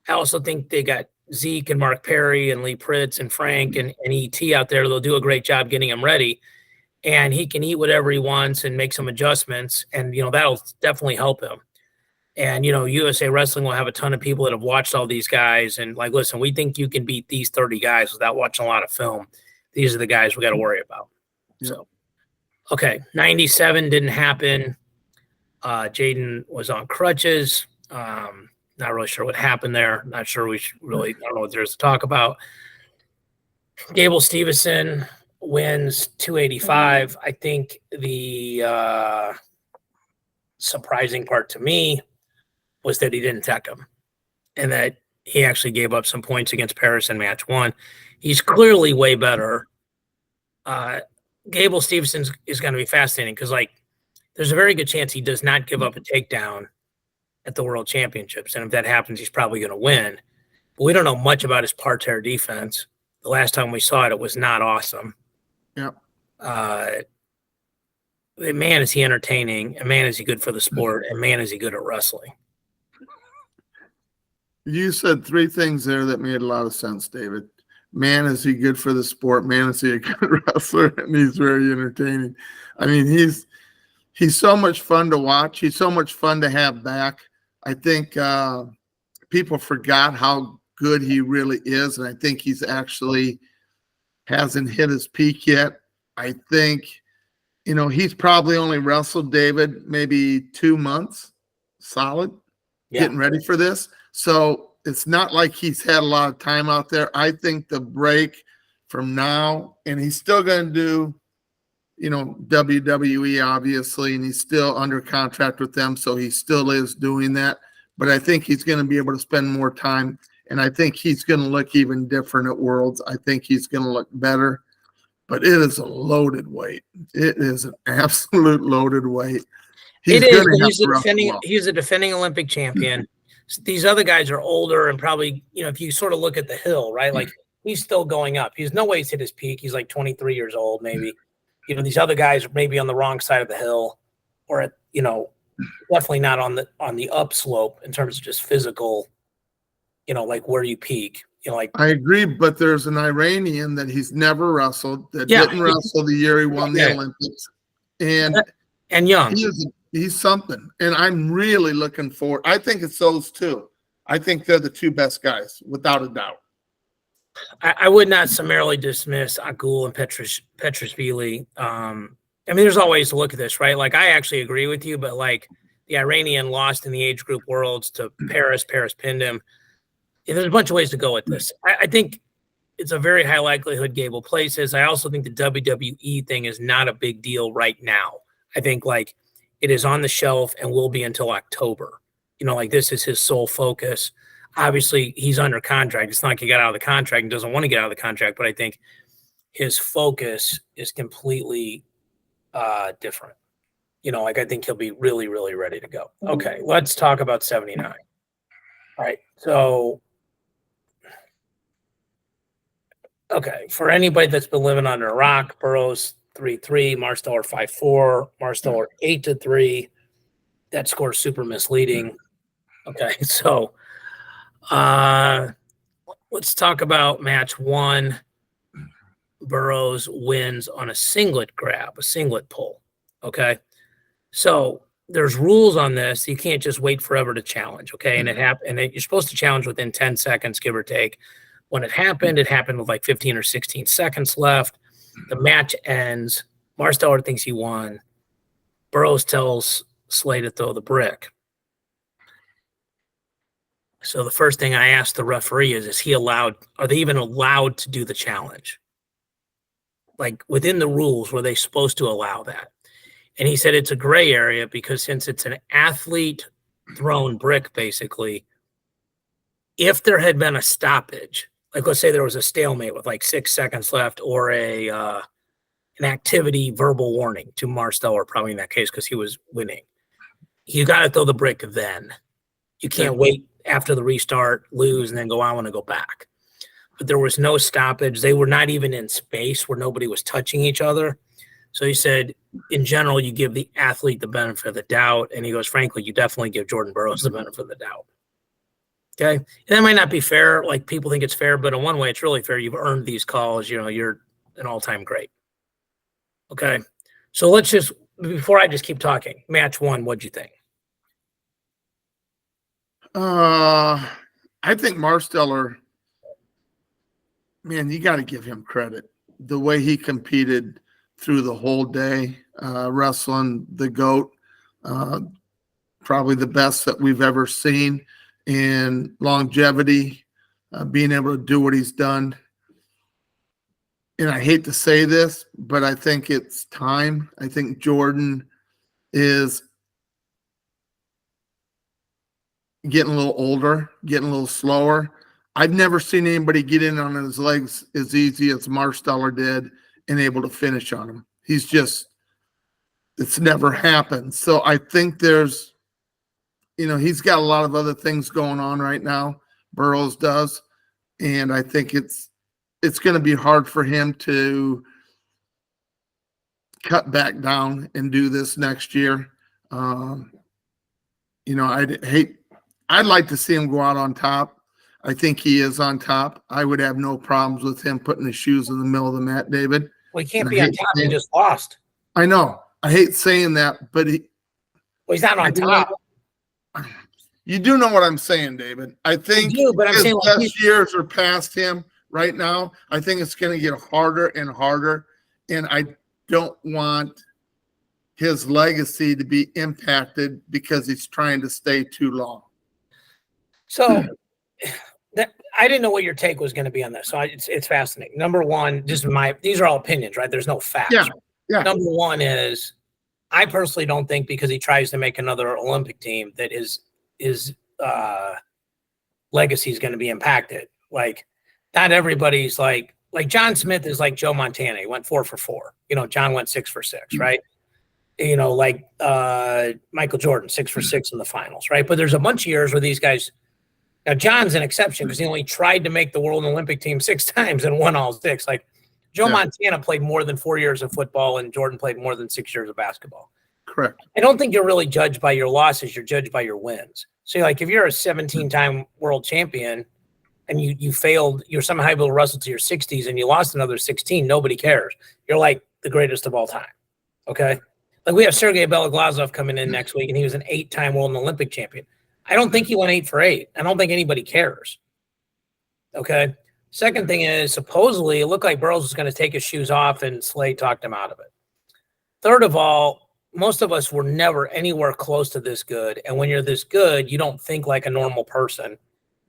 I also think they got Zeke and Mark Perry and Lee Pritz and Frank and ET out there. They'll do a great job getting him ready. And he can eat whatever he wants and make some adjustments. And, you know, that'll definitely help him. And, you know, USA Wrestling will have a ton of people that have watched all these guys. And like, listen, we think you can beat these 30 guys without watching a lot of film. These are the guys we got to worry about. Yeah. So, okay. 97 didn't happen. Jaden was on crutches. Not really sure what happened there. Not sure we should really, I don't know what there's to talk about. Gable Stevenson wins 285. I think the surprising part to me was that he didn't tech him and that he actually gave up some points against Paris in match one. He's clearly way better. Gable Stevenson is going to be fascinating because, like, there's a very good chance he does not give up a takedown at the World Championships. And if that happens, he's probably going to win. But we don't know much about his parterre defense. The last time we saw it, it was not awesome. Yep. Man, is he entertaining, and man, is he good for the sport, and man, is he good at wrestling. You said three things there that made a lot of sense, David. Man, is he good for the sport? Man, is he a good wrestler? And he's very entertaining. I mean, he's so much fun to watch. He's so much fun to have back. I think people forgot how good he really is, and I think he's actually hasn't hit his peak yet. I think, you know, he's probably only wrestled, David, maybe 2 months solid, getting ready for this. So it's not like he's had a lot of time out there. I think the break from now, and he's still going to do, you know, WWE, obviously, and he's still under contract with them, so he still is doing that. But I think he's going to be able to spend more time, and I think he's going to look even different at Worlds. I think he's going to look better. But it is a loaded weight. It is an absolute loaded weight. He's a defending Olympic champion. These other guys are older and probably, you know, if you sort of look at the hill, right? Like, he's still going up. He's no way he's hit his peak. He's like 23 years old, maybe. You know, these other guys are maybe on the wrong side of the hill, or at, you know, definitely not on the upslope in terms of just physical, you know, like where you peak. You know, like I agree, but there's an Iranian that he's never wrestled that Yeah. didn't wrestle the year he won the Yeah. Olympics, and young. he's something. And I'm really looking forward. I think it's those two. I think they're the two best guys, without a doubt. I would not summarily dismiss Akul and Petrashvili. I mean, there's always to look at this, right? Like, I actually agree with you, but like the Iranian lost in the age group worlds to Paris. Paris pinned him. There's a bunch of ways to go with this. I think it's a very high likelihood Gable places. I also think the WWE thing is not a big deal right now. I think like it is on the shelf and will be until October. You know, like this is his sole focus. Obviously, he's under contract. It's not like he got out of the contract and doesn't want to get out of the contract, but I think his focus is completely different. You know, like I think he'll be really, really ready to go. Okay, let's talk about 79. All right, so okay, for anybody that's been living under a rock, Burroughs 3-3, Marsteller 5-4, Marsteller 8-3. That score is super misleading. Okay, so let's talk about match 1. Burroughs wins on a singlet grab, a singlet pull. Okay, so there's rules on this. You can't just wait forever to challenge. Okay, and it happened. And you're supposed to challenge within 10 seconds, give or take. When it happened with like 15 or 16 seconds left. The match ends. Marsteller thinks he won. Burroughs tells Slay to throw the brick. So the first thing I asked the referee is he allowed? Are they even allowed to do the challenge? Like within the rules, were they supposed to allow that? And he said it's a gray area because since it's an athlete thrown brick, basically, if there had been a stoppage, like let's say there was a stalemate with like 6 seconds left, or an activity verbal warning to Marsteller, probably in that case because he was winning, you got to throw the brick then. You can't wait after the restart, lose, and then go, I want to go back. But there was no stoppage. They were not even in space where nobody was touching each other. So he said, in general, you give the athlete the benefit of the doubt. And he goes, frankly, you definitely give Jordan Burroughs the benefit of the doubt. Okay. And that might not be fair. Like people think it's fair, but in one way, it's really fair. You've earned these calls. You know, you're an all-time great. Okay. So let's just, before I just keep talking, match 1, what'd you think? I think Marsteller, man, you got to give him credit. The way he competed through the whole day, wrestling the GOAT, probably the best that we've ever seen in longevity, being able to do what he's done. And I hate to say this, but I think it's time. I think Jordan is getting a little older, getting a little slower. I've never seen anybody get in on his legs as easy as Marsteller did and able to finish on him. He's just, it's never happened. So I think there's, you know, he's got a lot of other things going on right now. Burroughs does. And I think it's going to be hard for him to cut back down and do this next year. You know, I'd like to see him go out on top. I think he is on top. I would have no problems with him putting his shoes in the middle of the mat, David. Well, he can't be on top. He just lost. I know. I hate saying that, but he's not on top. You do know what I'm saying, David. I think his best years are past him right now. I think it's going to get harder and harder, and I don't want his legacy to be impacted because he's trying to stay too long. So I didn't know what your take was going to be on this. So it's fascinating. Number one, these are all opinions, right? There's no facts. Yeah. Number one is I personally don't think because he tries to make another Olympic team that his legacy is going to be impacted. Like not everybody's like John Smith is like Joe Montana. He went 4 for 4. You know, John went 6 for 6, right? You know, like Michael Jordan, 6 for 6 in the finals, right? But there's a bunch of years where these guys. Now, John's an exception because he only tried to make the World Olympic team 6 times and won all 6. Like Joe Montana played more than 4 years of football and Jordan played more than 6 years of basketball. Correct. I don't think you're really judged by your losses. You're judged by your wins. So like if you're a 17-time world champion, and you failed, you're somehow able to wrestle to your 60s and you lost another 16, nobody cares. You're like the greatest of all time. Okay. Like we have Sergey Beloglazov coming in next week, and he was an 8-time world and Olympic champion. I don't think he went 8 for 8. I don't think anybody cares. Okay. Second thing is, supposedly it looked like Burroughs was going to take his shoes off, and Slade talked him out of it. Third of all, most of us were never anywhere close to this good. And when you're this good, you don't think like a normal person.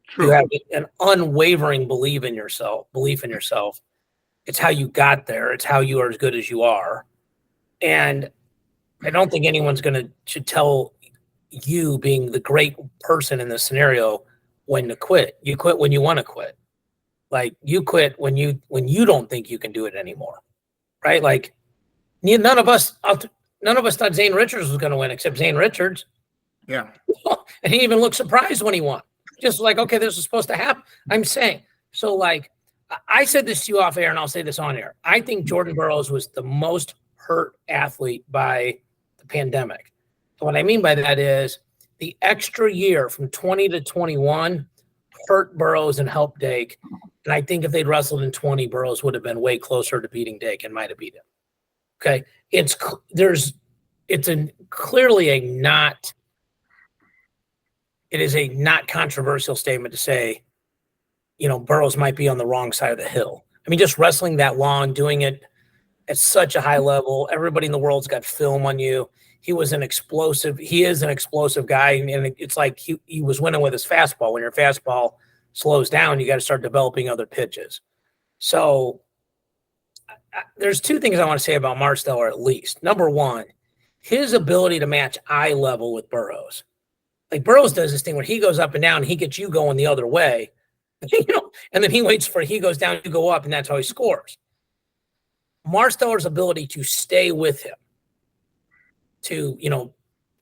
True. You have an unwavering belief in yourself. It's how you got there. It's how you are as good as you are. And I don't think anyone's should tell you, being the great person in this scenario, when to quit. You quit when you want to quit. Like you quit when you don't think you can do it anymore, right? Like none of us thought Zane Richards was going to win, except Zane Richards. Yeah, and he even looked surprised when he won. Just like, okay, this is supposed to happen. I'm saying, so like I said this to you off air, and I'll say this on air. I think Jordan Burroughs was the most hurt athlete by the pandemic. And what I mean by that is the extra year from 20 to 21 hurt Burroughs and helped Dake. And I think if they'd wrestled in 20, Burroughs would have been way closer to beating Dake and might have beat him. Okay. It is a not controversial statement to say, Burroughs might be on the wrong side of the hill. I mean, just wrestling that long, doing it at such a high level, everybody in the world's got film on you. He is an explosive guy. And it's like he was winning with his fastball. When your fastball slows down, you got to start developing other pitches. So there's 2 things I want to say about Marsteller, at least. Number one, his ability to match eye level with Burroughs. Like Burroughs does this thing where he goes up and down, and he gets you going the other way, and then he waits for he goes down, you go up, and that's how he scores. Marsteller's ability to stay with him, to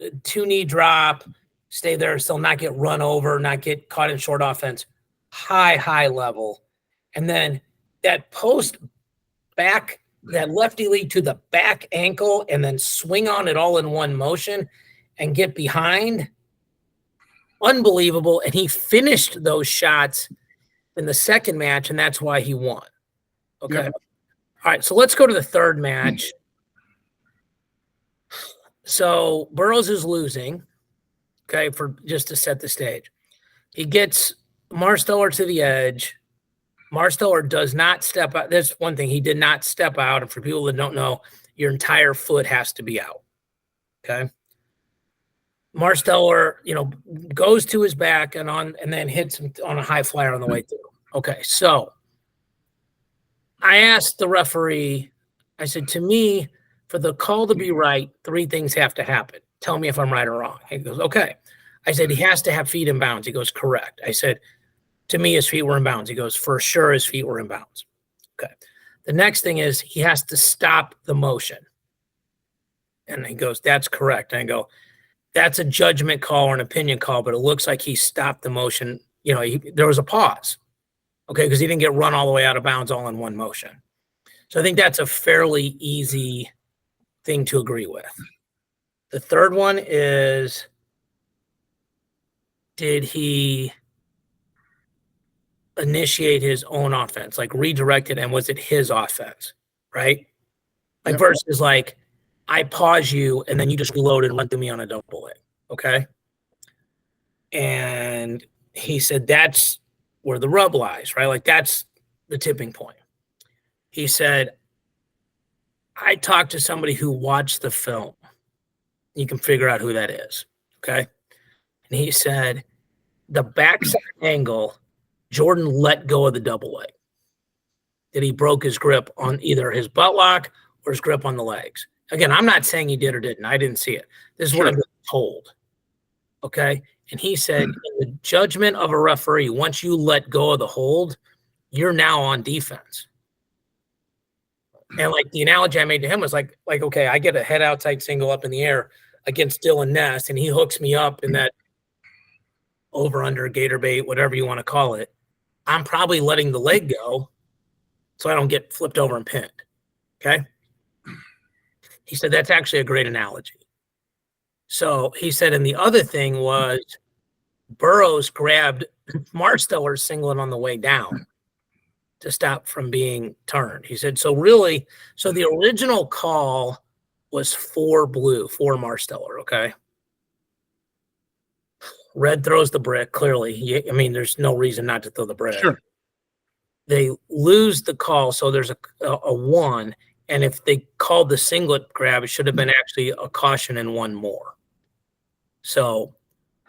2-knee drop, stay there, still not get run over, not get caught in short offense, high level, and then that post back, that lefty lead to the back ankle, and then swing on it all in one motion and get behind. Unbelievable. And he finished those shots in the second match, and that's why he won. Okay. Yeah. All right. So let's go to the third match. So Burroughs is losing. Okay. Just to set the stage. He gets Marsteller to the edge. Marsteller does not step out. That's one thing. He did not step out. And for people that don't know, your entire foot has to be out. Okay. Marsteller, goes to his back and then hits him on a high flyer on the way through. Okay, so I asked the referee, I said, to me, for the call to be right, 3 things have to happen. Tell me if I'm right or wrong. He goes, okay. I said, he has to have feet in bounds. He goes, correct. I said, to me, his feet were in bounds. He goes, for sure, his feet were in bounds. Okay. The next thing is he has to stop the motion. And he goes, that's correct. And I go, that's a judgment call or an opinion call, but it looks like he stopped the motion. There was a pause, okay, because he didn't get run all the way out of bounds all in one motion. So I think that's a fairly easy thing to agree with. The third one is, did he initiate his own offense, like redirect it, and was it his offense, right? Like versus like, I pause you, and then you just reloaded and went through me on a double leg, okay? And he said that's where the rub lies, right? Like that's the tipping point. He said, I talked to somebody who watched the film. You can figure out who that is, okay? And he said the backside angle, Jordan let go of the double leg. That he broke his grip on either his butt lock or his grip on the legs. Again, I'm not saying he did or didn't. I didn't see it. This is what I've been told. Okay. And he said, in the judgment of a referee, once you let go of the hold, you're now on defense. And like the analogy I made to him was like, okay, I get a head outside single up in the air against Dylan Ness, and he hooks me up in that over under gator bait, whatever you want to call it. I'm probably letting the leg go so I don't get flipped over and pinned. Okay. He said, that's actually a great analogy. So he said, and the other thing was Burroughs grabbed Marsteller singling on the way down to stop from being turned. He said, so the original call was 4 blue, 4 Marsteller, okay? Red throws the brick, clearly. I mean, there's no reason not to throw the brick. Sure. They lose the call, so there's a 1, and if they called the singlet grab, it should have been actually a caution and 1 more. So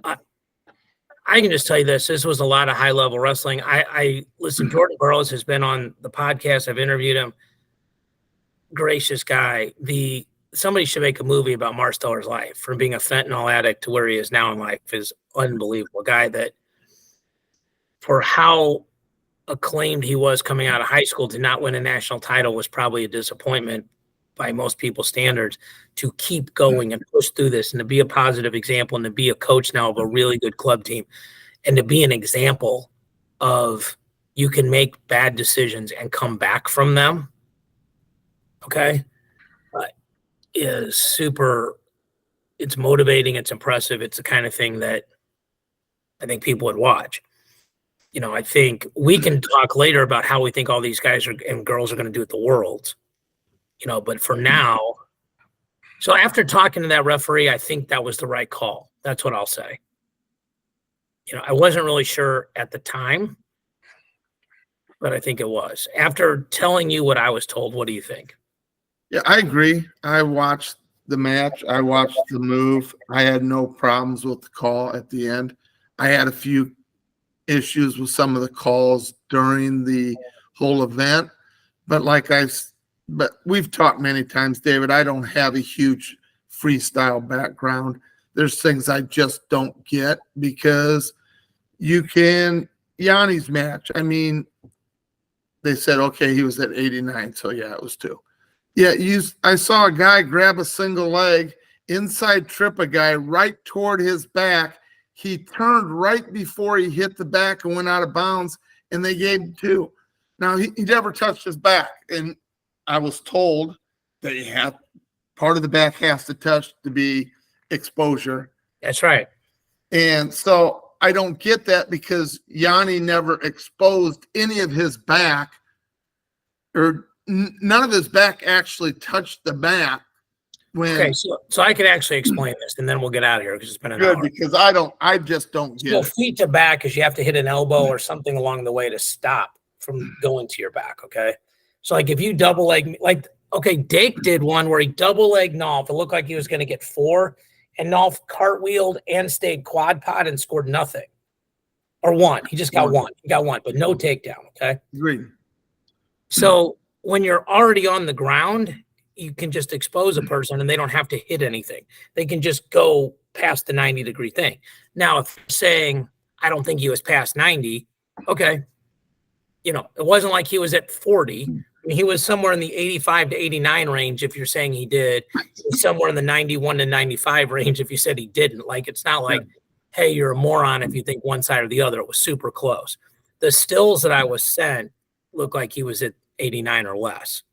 I can just tell you this was a lot of high-level wrestling. I listen, Jordan Burroughs has been on the podcast. I've interviewed him. Gracious guy. Somebody should make a movie about Marsteller's life, from being a fentanyl addict to where he is now in life, is unbelievable. Guy that, for how acclaimed he was coming out of high school, to not win a national title was probably a disappointment by most people's standards. To keep going and push through this, and to be a positive example, and to be a coach now of a really good club team, and to be an example of you can make bad decisions and come back from them, okay, is super. It's motivating. It's impressive. It's the kind of thing that I think people would watch. I think we can talk later about how we think all these guys and girls are going to do at the Worlds, but for now, so after talking to that referee, I think that was the right call. That's what I'll say. I wasn't really sure at the time, but I think it was. After telling you what I was told, what do you think? Yeah, I agree. I watched the match. I watched the move. I had no problems with the call at the end. I had a few issues with some of the calls during the whole event, but but we've talked many times, David, I don't have a huge freestyle background. There's things I just don't get, because Yanni's match, I mean, they said, okay, he was at 89, so yeah, it was 2. Yeah, I saw a guy grab a single leg, inside trip a guy right toward his back. He turned right before he hit the back and went out of bounds, and they gave him 2. Now, he never touched his back, and I was told that part of the back has to touch to be exposure. That's right. And so I don't get that, because Yanni never exposed any of his back, or none of his back actually touched the mat. Okay, so I could actually explain this, and then we'll get out of here, because it's been an hour. Because I just don't get it. Feet to back is you have to hit an elbow or something along the way to stop from going to your back, okay? So, if you double leg, Dake did one where he double leg Nolf. It looked like he was going to get 4, and Nolf cartwheeled and stayed quad pod and scored nothing. Or 1. He just got 1. He got 1, but no takedown, okay? Agreed. So when you're already on the ground, you can just expose a person and they don't have to hit anything. They can just go past the 90-degree thing. Now, if you're saying, I don't think he was past 90, okay. It wasn't like he was at 40. I mean, he was somewhere in the 85 to 89 range if you're saying he did. Somewhere in the 91 to 95 range if you said he didn't. It's not like, hey, you're a moron if you think one side or the other. It was super close. The stills that I was sent looked like he was at 89 or less.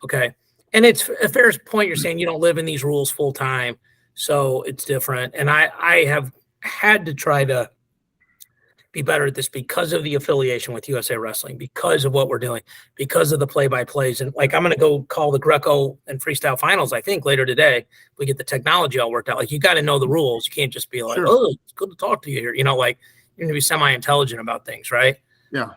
Okay. And it's a fair point. You're saying you don't live in these rules full time, so it's different. And I have had to try to be better at this because of the affiliation with USA Wrestling, because of what we're doing, because of the play-by-plays. And I'm going to go call the Greco and freestyle finals, I think, later today. We get the technology all worked out. You got to know the rules. You can't just be like, sure, oh, it's good to talk to you here. You're going to be semi-intelligent about things, right? Yeah.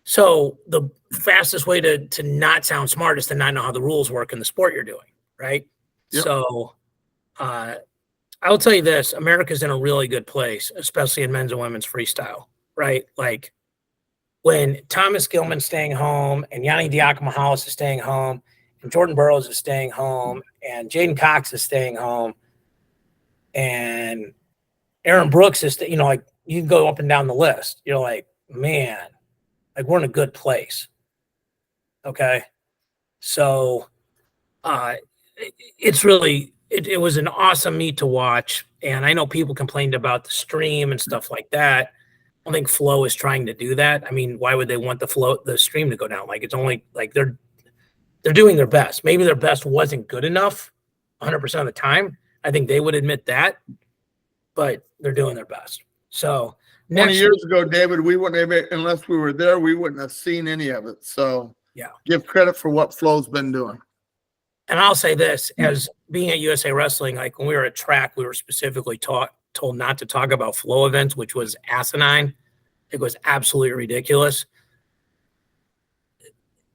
So the fastest way to not sound smart is to not know how the rules work in the sport you're doing, right? Yep. So I'll tell you this, America's in a really good place, especially in men's and women's freestyle, right? When Thomas Gilman's staying home and Yanni Diakomahalis is staying home and Jordan Burroughs is staying home and Jaden Cox is staying home and Aaron Brooks is, you can go up and down the list. You're like, man, we're in a good place. Okay. So it's really, it was an awesome meet to watch. And I know people complained about the stream and stuff like that. I don't think Flow is trying to do that. I mean, why would they want the stream to go down? It's only they're doing their best. Maybe their best wasn't good enough 100% of the time. I think they would admit that, but they're doing their best. So 20 years ago, David, we wouldn't have, unless we were there, we wouldn't have seen any of it. So yeah. Give credit for what Flo's been doing. And I'll say this, as being at USA Wrestling, like when we were at track, we were specifically told not to talk about flow events, which was asinine. It was absolutely ridiculous.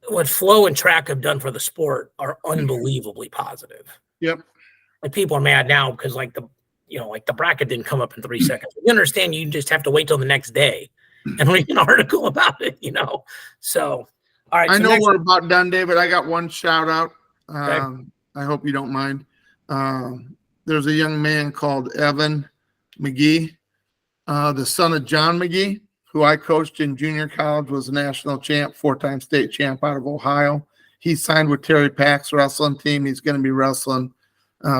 What flow and track have done for the sport are unbelievably positive. Yep. Like people are mad now because like the bracket didn't come up in 3 seconds. You understand you just have to wait till the next day and read an article about it, So, all right. I so know we're about done, David. I got one shout out. Okay. I hope you don't mind. There's a young man called Evan McGee, the son of John McGee, who I coached in junior college, was a national champ, 4-time state champ out of Ohio. He signed with Terry Pack's wrestling team. He's going to be wrestling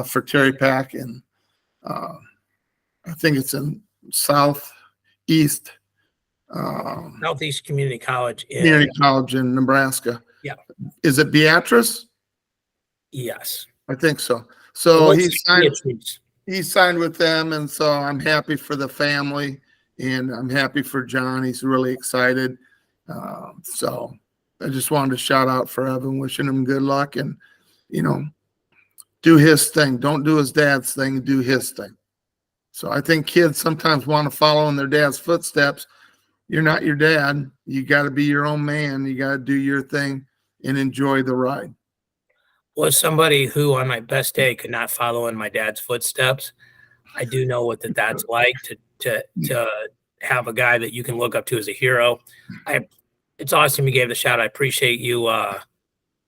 for Terry Pack, and I think it's in Southeast Community College in Nebraska. Yeah. Is it Beatrice? Yes. I think so. So he signed with them, and so I'm happy for the family, and I'm happy for John. He's really excited. So I just wanted to shout out for Evan, wishing him good luck, and do his thing. Don't do his dad's thing, do his thing. So I think kids sometimes want to follow in their dad's footsteps. You're not your dad. You got to be your own man. You got to do your thing and enjoy the ride. Well, as somebody who on my best day could not follow in my dad's footsteps, I do know what that's like to have a guy that you can look up to as a hero. It's awesome you gave the shout. I appreciate you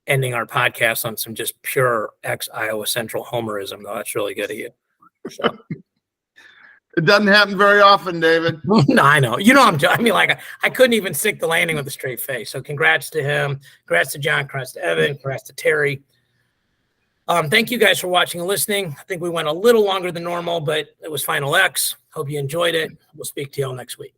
ending our podcast on some just pure ex-Iowa Central homerism, though. That's really good of you. So. It doesn't happen very often, David. No, I know. I couldn't even stick the landing with a straight face. So congrats to him. Congrats to John. Congrats to Evan. Congrats to Terry. Thank you guys for watching and listening. I think we went a little longer than normal, but it was Final X. Hope you enjoyed it. We'll speak to you all next week.